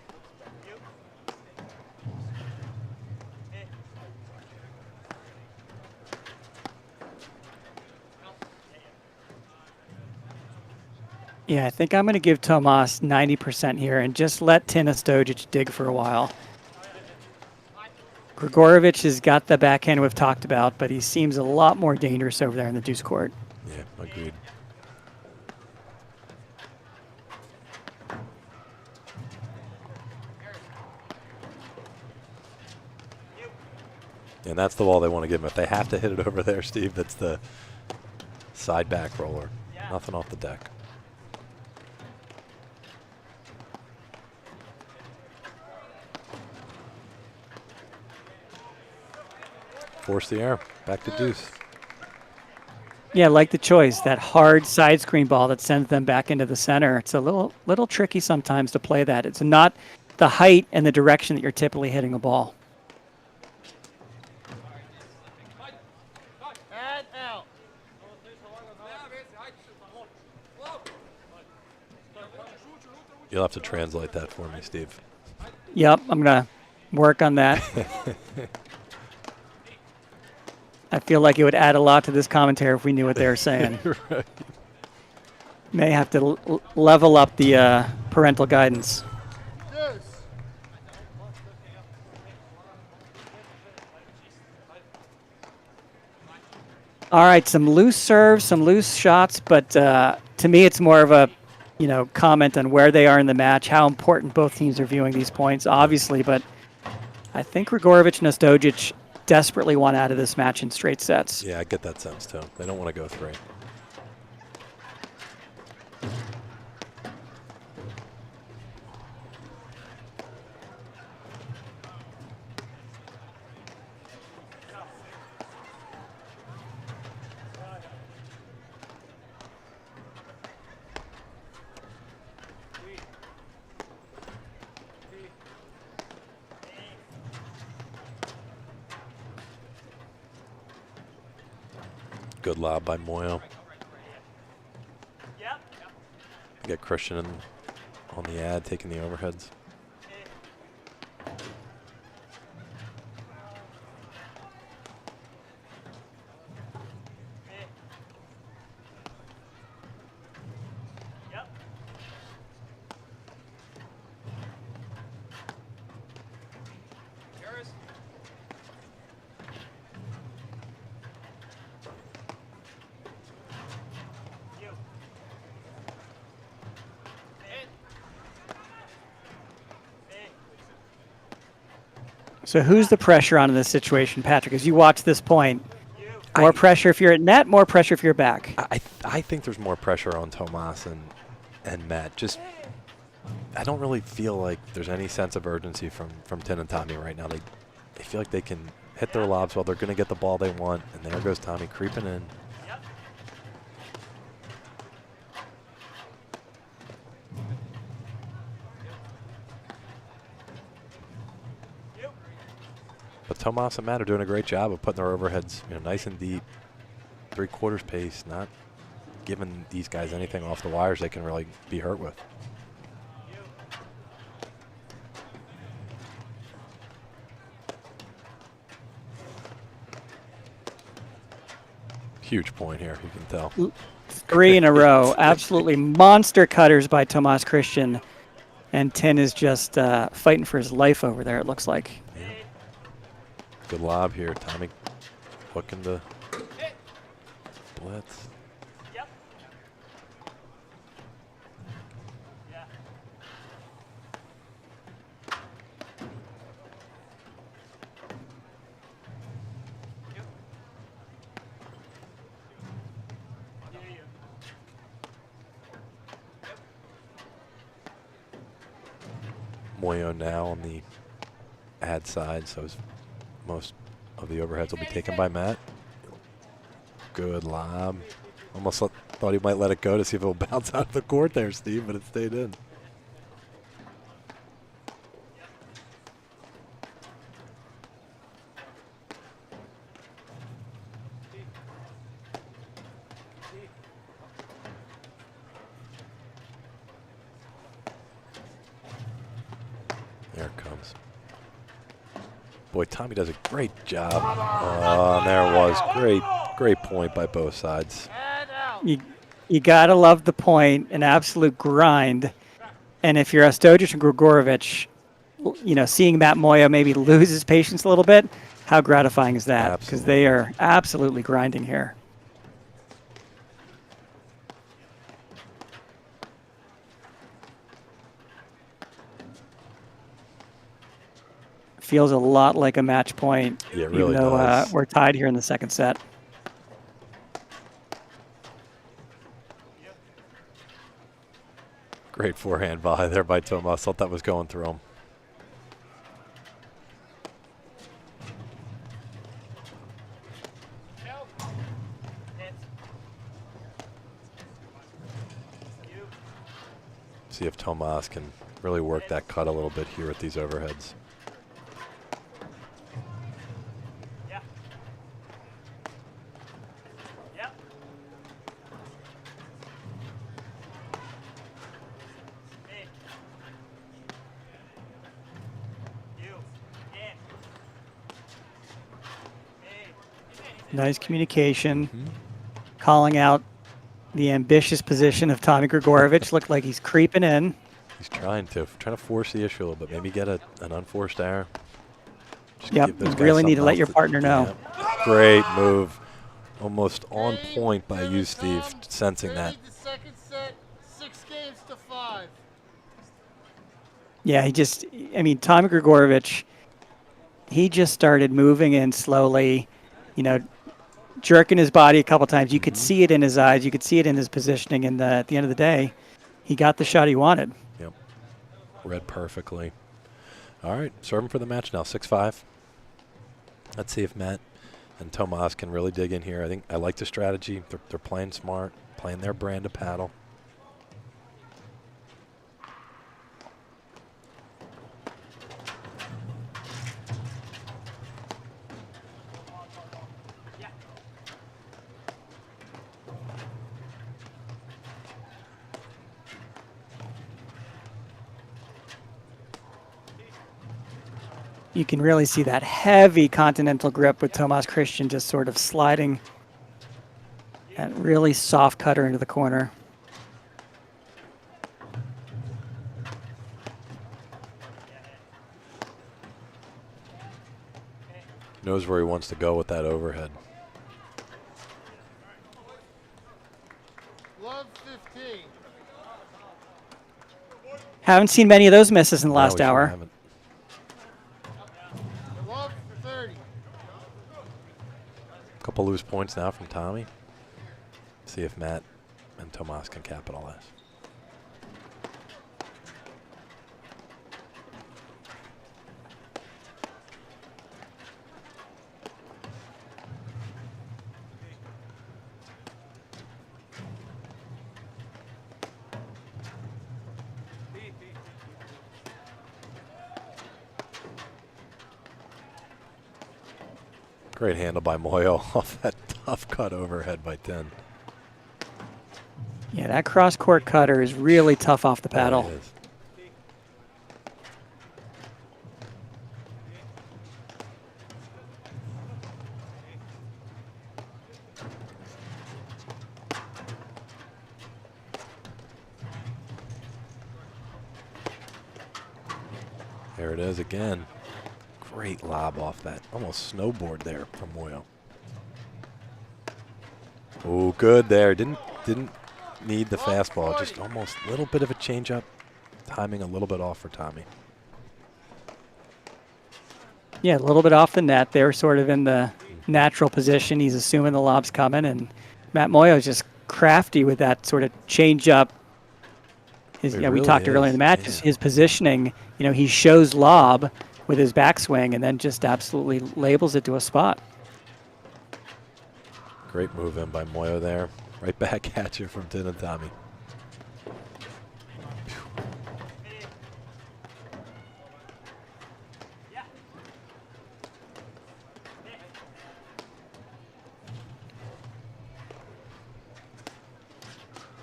Yeah, I think I'm going to give Tomas 90% here and just let Tin Ostojic dig for a while. Gregurovic has got the backhand we've talked about, but he seems a lot more dangerous over there in the deuce court. Yeah, agreed. And that's the wall they want to give him. If they have to hit it over there, Steve, that's the side back roller. Nothing off the deck. Force the arrow. Back to deuce. Yeah, I like the choice. That hard side screen ball that sends them back into the center. It's a little tricky sometimes to play that. It's not the height and the direction that you're typically hitting a ball. Add out. You'll have to translate that for me, Steve. Yep, I'm going to work on that. I feel like it would add a lot to this commentary if we knew what they were saying. Right. May have to level up the parental guidance. Deuce. All right, some loose serves, some loose shots, but to me it's more of a comment on where they are in the match, how important both teams are viewing these points, obviously, but I think Gregurovic and Ostojic desperately want out of this match in straight sets. Yeah, I get that sense too. They don't want to go 3. Good lob by Muoio. Get Christian on the ad, taking the overheads. So who's the pressure on in this situation, Patrick, as you watch this point? More pressure if you're at net, more pressure if you're back. I think there's more pressure on Tomas and Matt. Just, I don't really feel like there's any sense of urgency from Tin and Tommy right now. They feel like they can hit their lobs while they're going to get the ball they want, and there goes Tommy creeping in. But Tomas and Matt are doing a great job of putting their overheads, nice and deep, 3/4 pace, not giving these guys anything off the wires they can really be hurt with. Huge point here, you can tell. 3 in a row. Absolutely monster cutters by Tomas Christian. And Tin is just fighting for his life over there, it looks like. Yeah. Good lob here. Tommy looking to blitz. Muoio now on the ad side, so most of the overheads will be taken by Matt. Good lob. Almost thought he might let it go to see if it will bounce out of the court there, Steve, but it stayed in. There it comes. Boy, Tommy does a great job. Oh, there it was. Great point by both sides. You gotta love the point, an absolute grind. And if you're Ostojic and Gregurovic, you know, seeing Matt Muoio maybe lose his patience a little bit, how gratifying is that? Because they are absolutely grinding here. Feels a lot like a match point, Yeah, it really even though does. we're tied here in the second set. Great forehand volley there by Tomas. Thought that was going through him. See if Tomas can really work that cut a little bit here with these overheads. Nice communication, calling out the ambitious position of Tommy Gregurovic. Looked like he's creeping in. He's trying to force the issue a little bit. Maybe get an unforced error. Just Yep, give those you guys really need to something let else your partner know. Yeah. Great move. Almost on point by you, Steve, sensing that. The second set, 6-5. Yeah, I mean, Tommy Gregurovic, he just started moving in slowly, you know, jerking his body a couple times. You could see it in his eyes. You could see it in his positioning. And at the end of the day, he got the shot he wanted. Yep. Read perfectly. All right, serving for the match now, 6-5. Let's see if Matt and Tomas can really dig in here. I think I like the strategy. They're playing smart, playing their brand of paddle. You can really see that heavy continental grip with Tomas Christian just sort of sliding that really soft cutter into the corner. Knows where he wants to go with that overhead. Love 15. Haven't seen many of those misses in the last No, we sure hour. haven't. Love 30. Couple loose points now from Tommy. See if Matt and Tomas can capitalize. Great handle by Muoio off that tough cut overhead by 10. Yeah, that cross-court cutter is really tough off the paddle. Oh, it is. There it is again. Great lob off that. Almost snowboard there from Muoio. Oh, good there. Didn't need the fastball. Just almost a little bit of a changeup. Timing a little bit off for Tommy. Yeah, a little bit off the net. They're sort of in the natural position. He's assuming the lob's coming, and Matt Muoio is just crafty with that sort of changeup. We really talked earlier in the match. yeah. His positioning, you know, he shows lob with his backswing and then just absolutely labels it to a spot. Great move in by Muoio there. Right back at you from Tin and Tommy.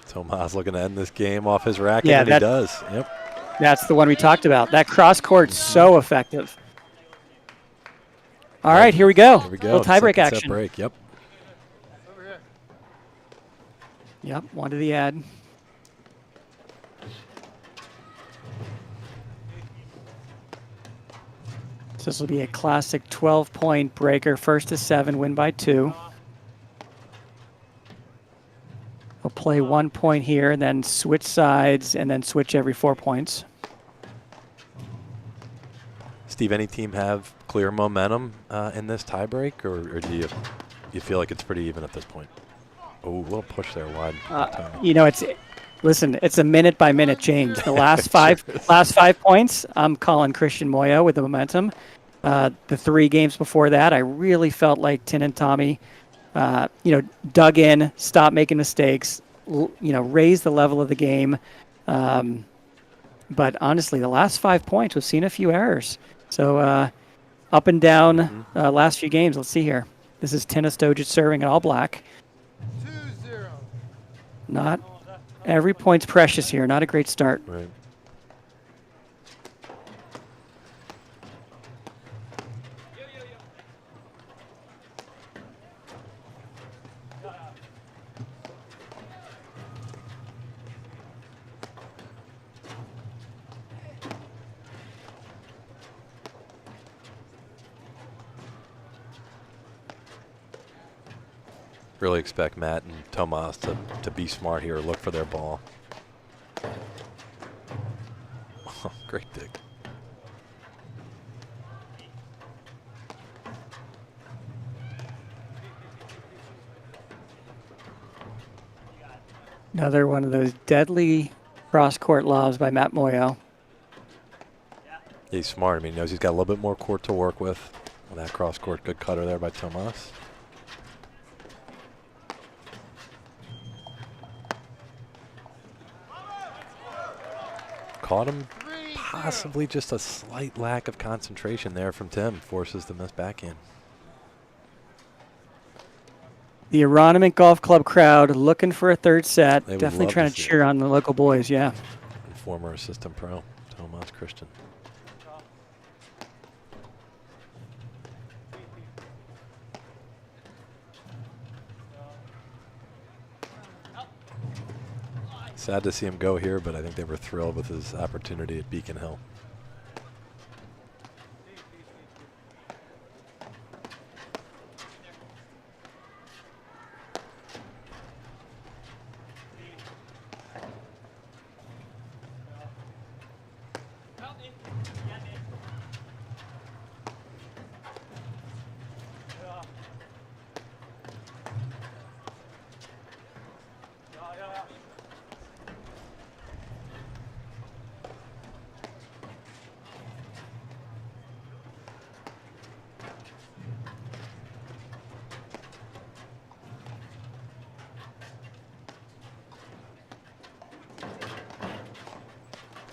Tomas looking to end this game off his racket, Yeah, and he does. Yep. That's the one we talked about. That cross court's so effective. All right, here we go. Here we go. Little tiebreak Second set action. break. Yep. Over here. Yep, one to the ad. So this will be a classic 12-point breaker. First to 7, win by 2. We'll play 1 point here, and then switch sides, and then switch every 4 points. Steve, any team have clear momentum in this tiebreak, or do you feel like it's pretty even at this point? Oh, a little push there wide. You know, it's a minute by minute change. The last five points, I'm calling Christian Muoio with the momentum. The 3 games before that, I really felt like Tin and Tommy, dug in, stopped making mistakes, raised the level of the game. But honestly, the last 5 points, we've seen a few errors. So up and down last few games. Let's see here. This is Tin Ostojic serving at all black. 2-0. Not every point's precious here. Not a great start. Right. Really expect Matt and Tomas to be smart here, look for their ball. Oh, great dig. Another one of those deadly cross-court lobs by Matt Muoio. He's smart. I mean, he knows he's got a little bit more court to work with. And that cross-court, good cutter there by Tomas. Caught him, possibly just a slight lack of concentration there from Tim. Forces the missed backhand. The Aronimink Golf Club crowd looking for a third set. They would Definitely love trying to to see cheer it. on the local boys, yeah. And former assistant pro, Tomas Christian. Sad to see him go here, but I think they were thrilled with his opportunity at Beacon Hill.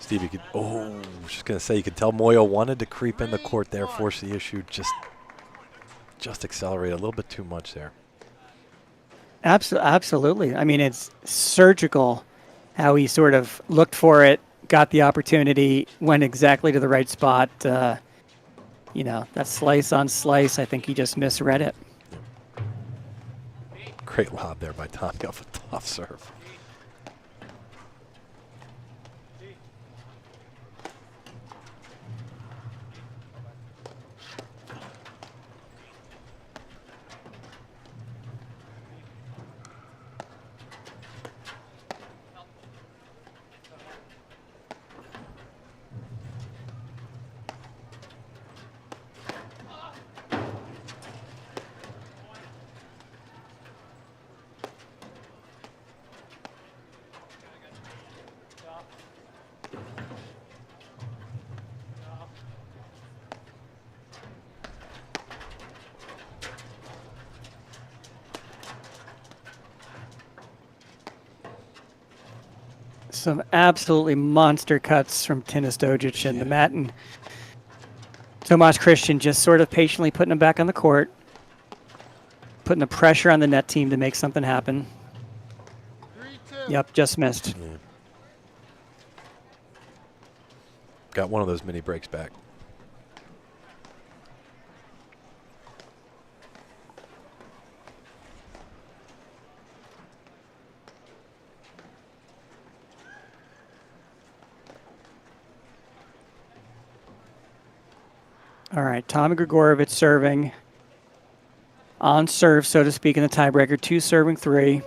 Steve, you could, I was just going to say, you could tell Muoio wanted to creep in the court there, force the issue, just accelerate a little bit too much there. Absolutely. I mean, it's surgical how he sort of looked for it, got the opportunity, went exactly to the right spot. That slice on slice, I think he just misread it. Great lob there by Tommy off a tough serve. Some absolutely monster cuts from Tin Ostojic and the mat, and Tomas Christian just sort of patiently putting him back on the court, putting the pressure on the net team to make something happen. 3-2. Yep, just missed. Yeah. got one of those mini breaks back. All right, Tommy Gregurovic serving on serve, so to speak, in the tiebreaker. 2 serving 3.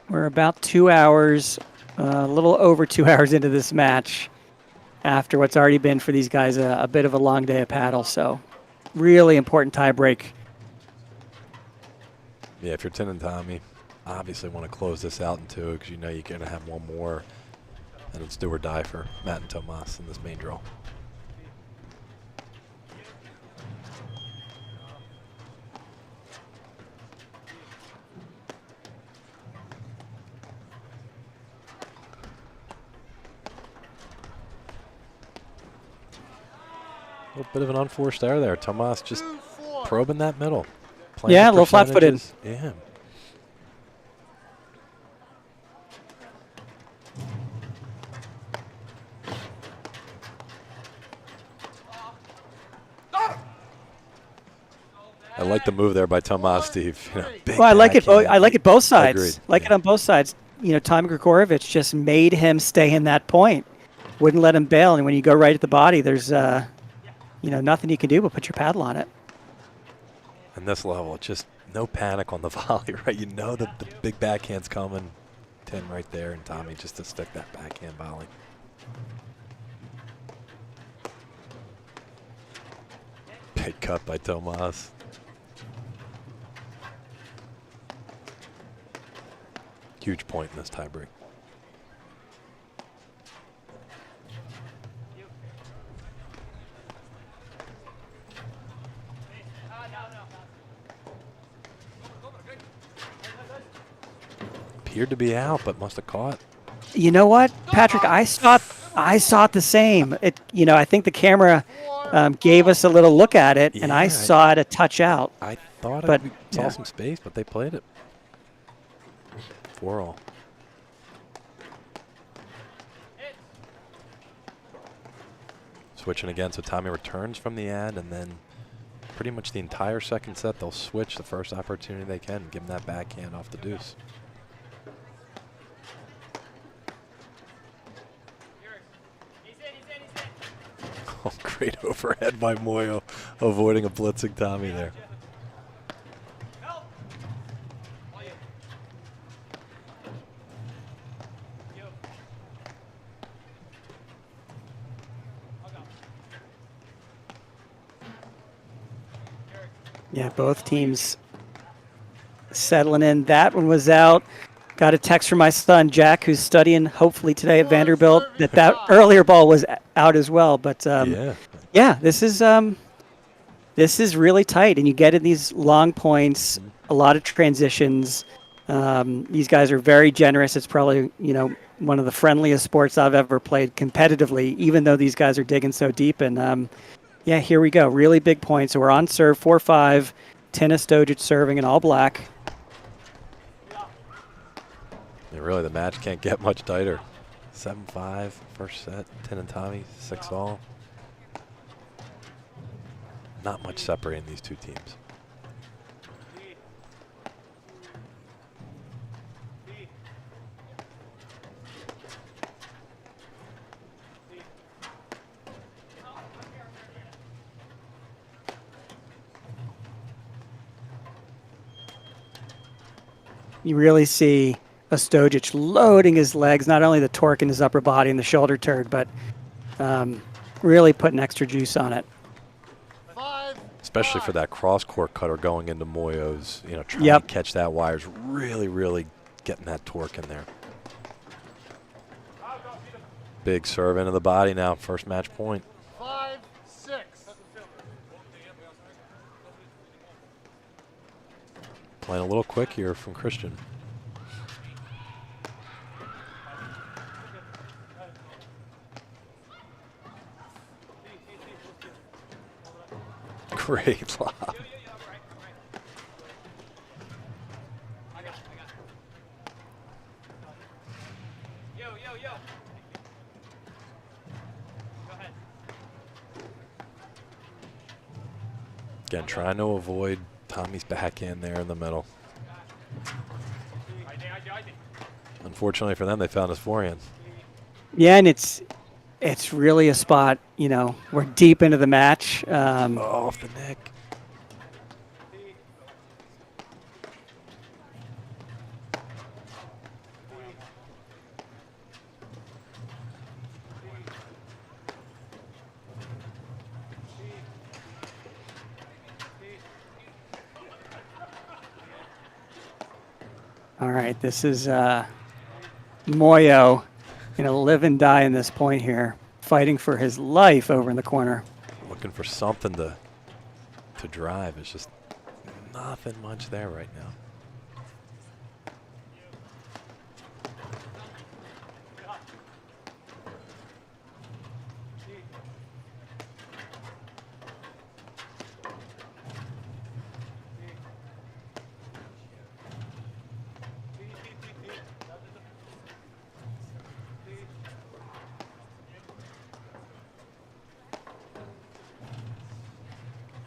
We're about 2 hours, a little over 2 hours into this match after what's already been for these guys a bit of a long day of paddle. So really important tiebreak. Yeah, if you're Tin and Tommy, obviously want to close this out in 2 because you know you're going to have one more. And it's do or die for Matt and Tomas in this main draw. A little bit of an unforced error there. Tomas just probing that middle. Yeah, a little flat-footed. Yeah. I like the move there by Tomas, Steve. You know, Well, I like it. I like it both sides. Agreed. Like it on both sides. You know, Tommy Gregurovic just made him stay in that point. Wouldn't let him bail. And when you go right at the body, there's you know, nothing you can do but put your paddle on it. And this level, just no panic on the volley, right? You know the big backhand's coming. Tin right there, and Tommy just to stick that backhand volley. Big cut by Tomas. Huge point in this tiebreak. Appeared to be out, but must have caught. You know what, Patrick? I saw it the same. You know, I think the camera gave us a little look at it, and I saw it a touch out. I thought but, we saw some space, but they played it. 4-all. Switching again, so Tommy returns from the ad, and then pretty much the entire second set, they'll switch the first opportunity they can, give him that backhand off the deuce. Oh, great overhead by Muoio, avoiding a blitzing Tommy there. Yeah, both teams settling in. That one was out. Got a text from my son, Jack, who's studying hopefully today at Vanderbilt, that earlier ball was out as well. But yeah, this is really tight, and you get in these long points, a lot of transitions. These guys are very generous. It's probably, you know, one of the friendliest sports I've ever played competitively, even though these guys are digging so deep. And yeah, here we go. Really big points. So we're on serve 4-5. Tin Ostojic serving in all black. And really, the match can't get much tighter. 7-5, first set. Tin and Tommy, 6-all. Not much separating these two teams. You really see Ostojic loading his legs, not only the torque in his upper body and the shoulder turd, but really putting extra juice on it. Especially for that cross-court cutter going into Muoio's, you know, trying to catch that wires, really, really getting that torque in there. Big serve into the body now, first match point. 5-6. Playing a little quick here from Christian. Great lob. Again, trying to avoid Tommy's backhand there in the middle. Unfortunately for them, they found his forehand. Yeah, and it's really a spot, you know, we're deep into the match. Off the neck. All right, this is Muoio gonna live and die in this point here, fighting for his life over in the corner. Looking for something to drive. It's just nothing much there right now.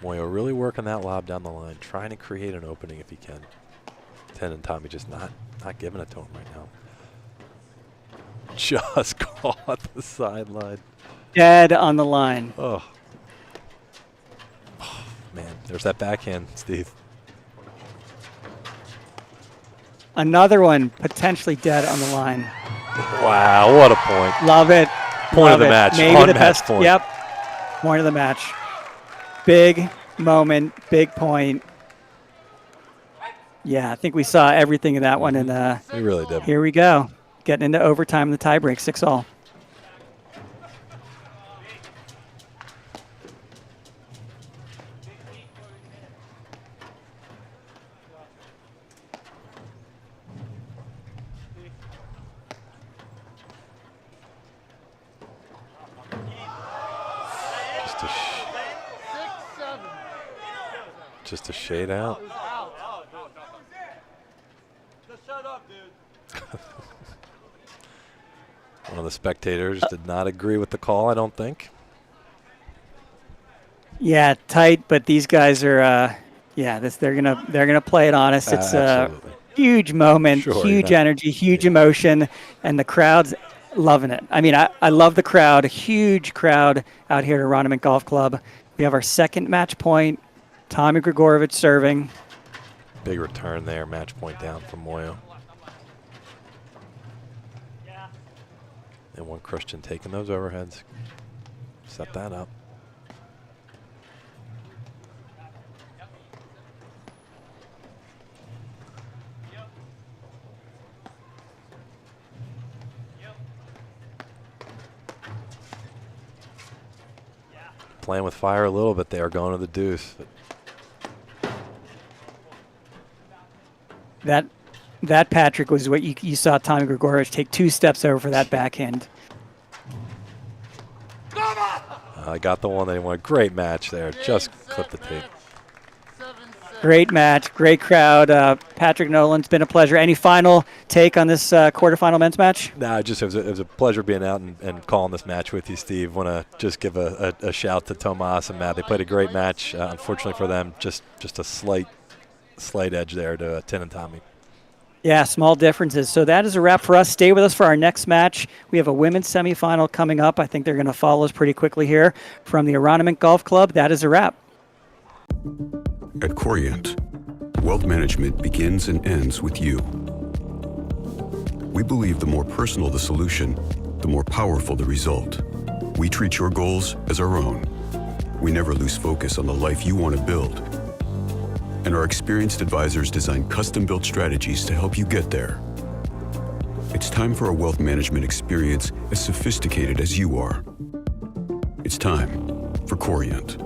Muoio really working that lob down the line, trying to create an opening if he can. Ten and Tommy just not giving it to him right now. Just caught the sideline. Dead on the line. Oh. Oh, man, there's that backhand, Steve. Another one potentially dead on the line. Wow, what a point. Love it. Point of the Love it. match. Maybe On the match best. point. Yep. Point of the match. Big moment, big point. Yeah, I think we saw everything in that one, and We really did. here we go. Getting into overtime in the tiebreak, 6-all. Just a 6-7. just a shade out. One of the spectators did not agree with the call, I don't think. Yeah, tight, but these guys are, they're gonna play it honest. It's a Absolutely. huge moment, Sure, huge yeah. energy, huge emotion, and the crowd's loving it. I mean, I love the crowd. A huge crowd out here at Aronimink Golf Club. We have our second match point. Tommy Gregurovic serving. Big return there, match point down from Muoio. And one Christian taking those overheads. Set that up. Playing with fire a little bit there, going to the deuce. That Patrick was what you saw Tommy Gregurovic take 2 steps over for that backhand. I got the one that he wanted. Great match there. Just clipped the tape. 7-6. Great match, great crowd. Patrick Nolan's been a pleasure. Any final take on this quarterfinal men's match? Nah, it was a pleasure being out and calling this match with you, Steve. Want to just give a shout to Tomas and Matt. They played a great match. Unfortunately for them, just a slight edge there to Tin and Tommy. Yeah, small differences. So that is a wrap for us. Stay with us for our next match. We have a women's semifinal coming up. I think they're going to follow us pretty quickly here from the Aronimink Golf Club. That is a wrap. At Corient, wealth management begins and ends with you. We believe the more personal the solution, the more powerful the result. We treat your goals as our own. We never lose focus on the life you want to build. And our experienced advisors design custom-built strategies to help you get there. It's time for a wealth management experience as sophisticated as you are. It's time for Corient.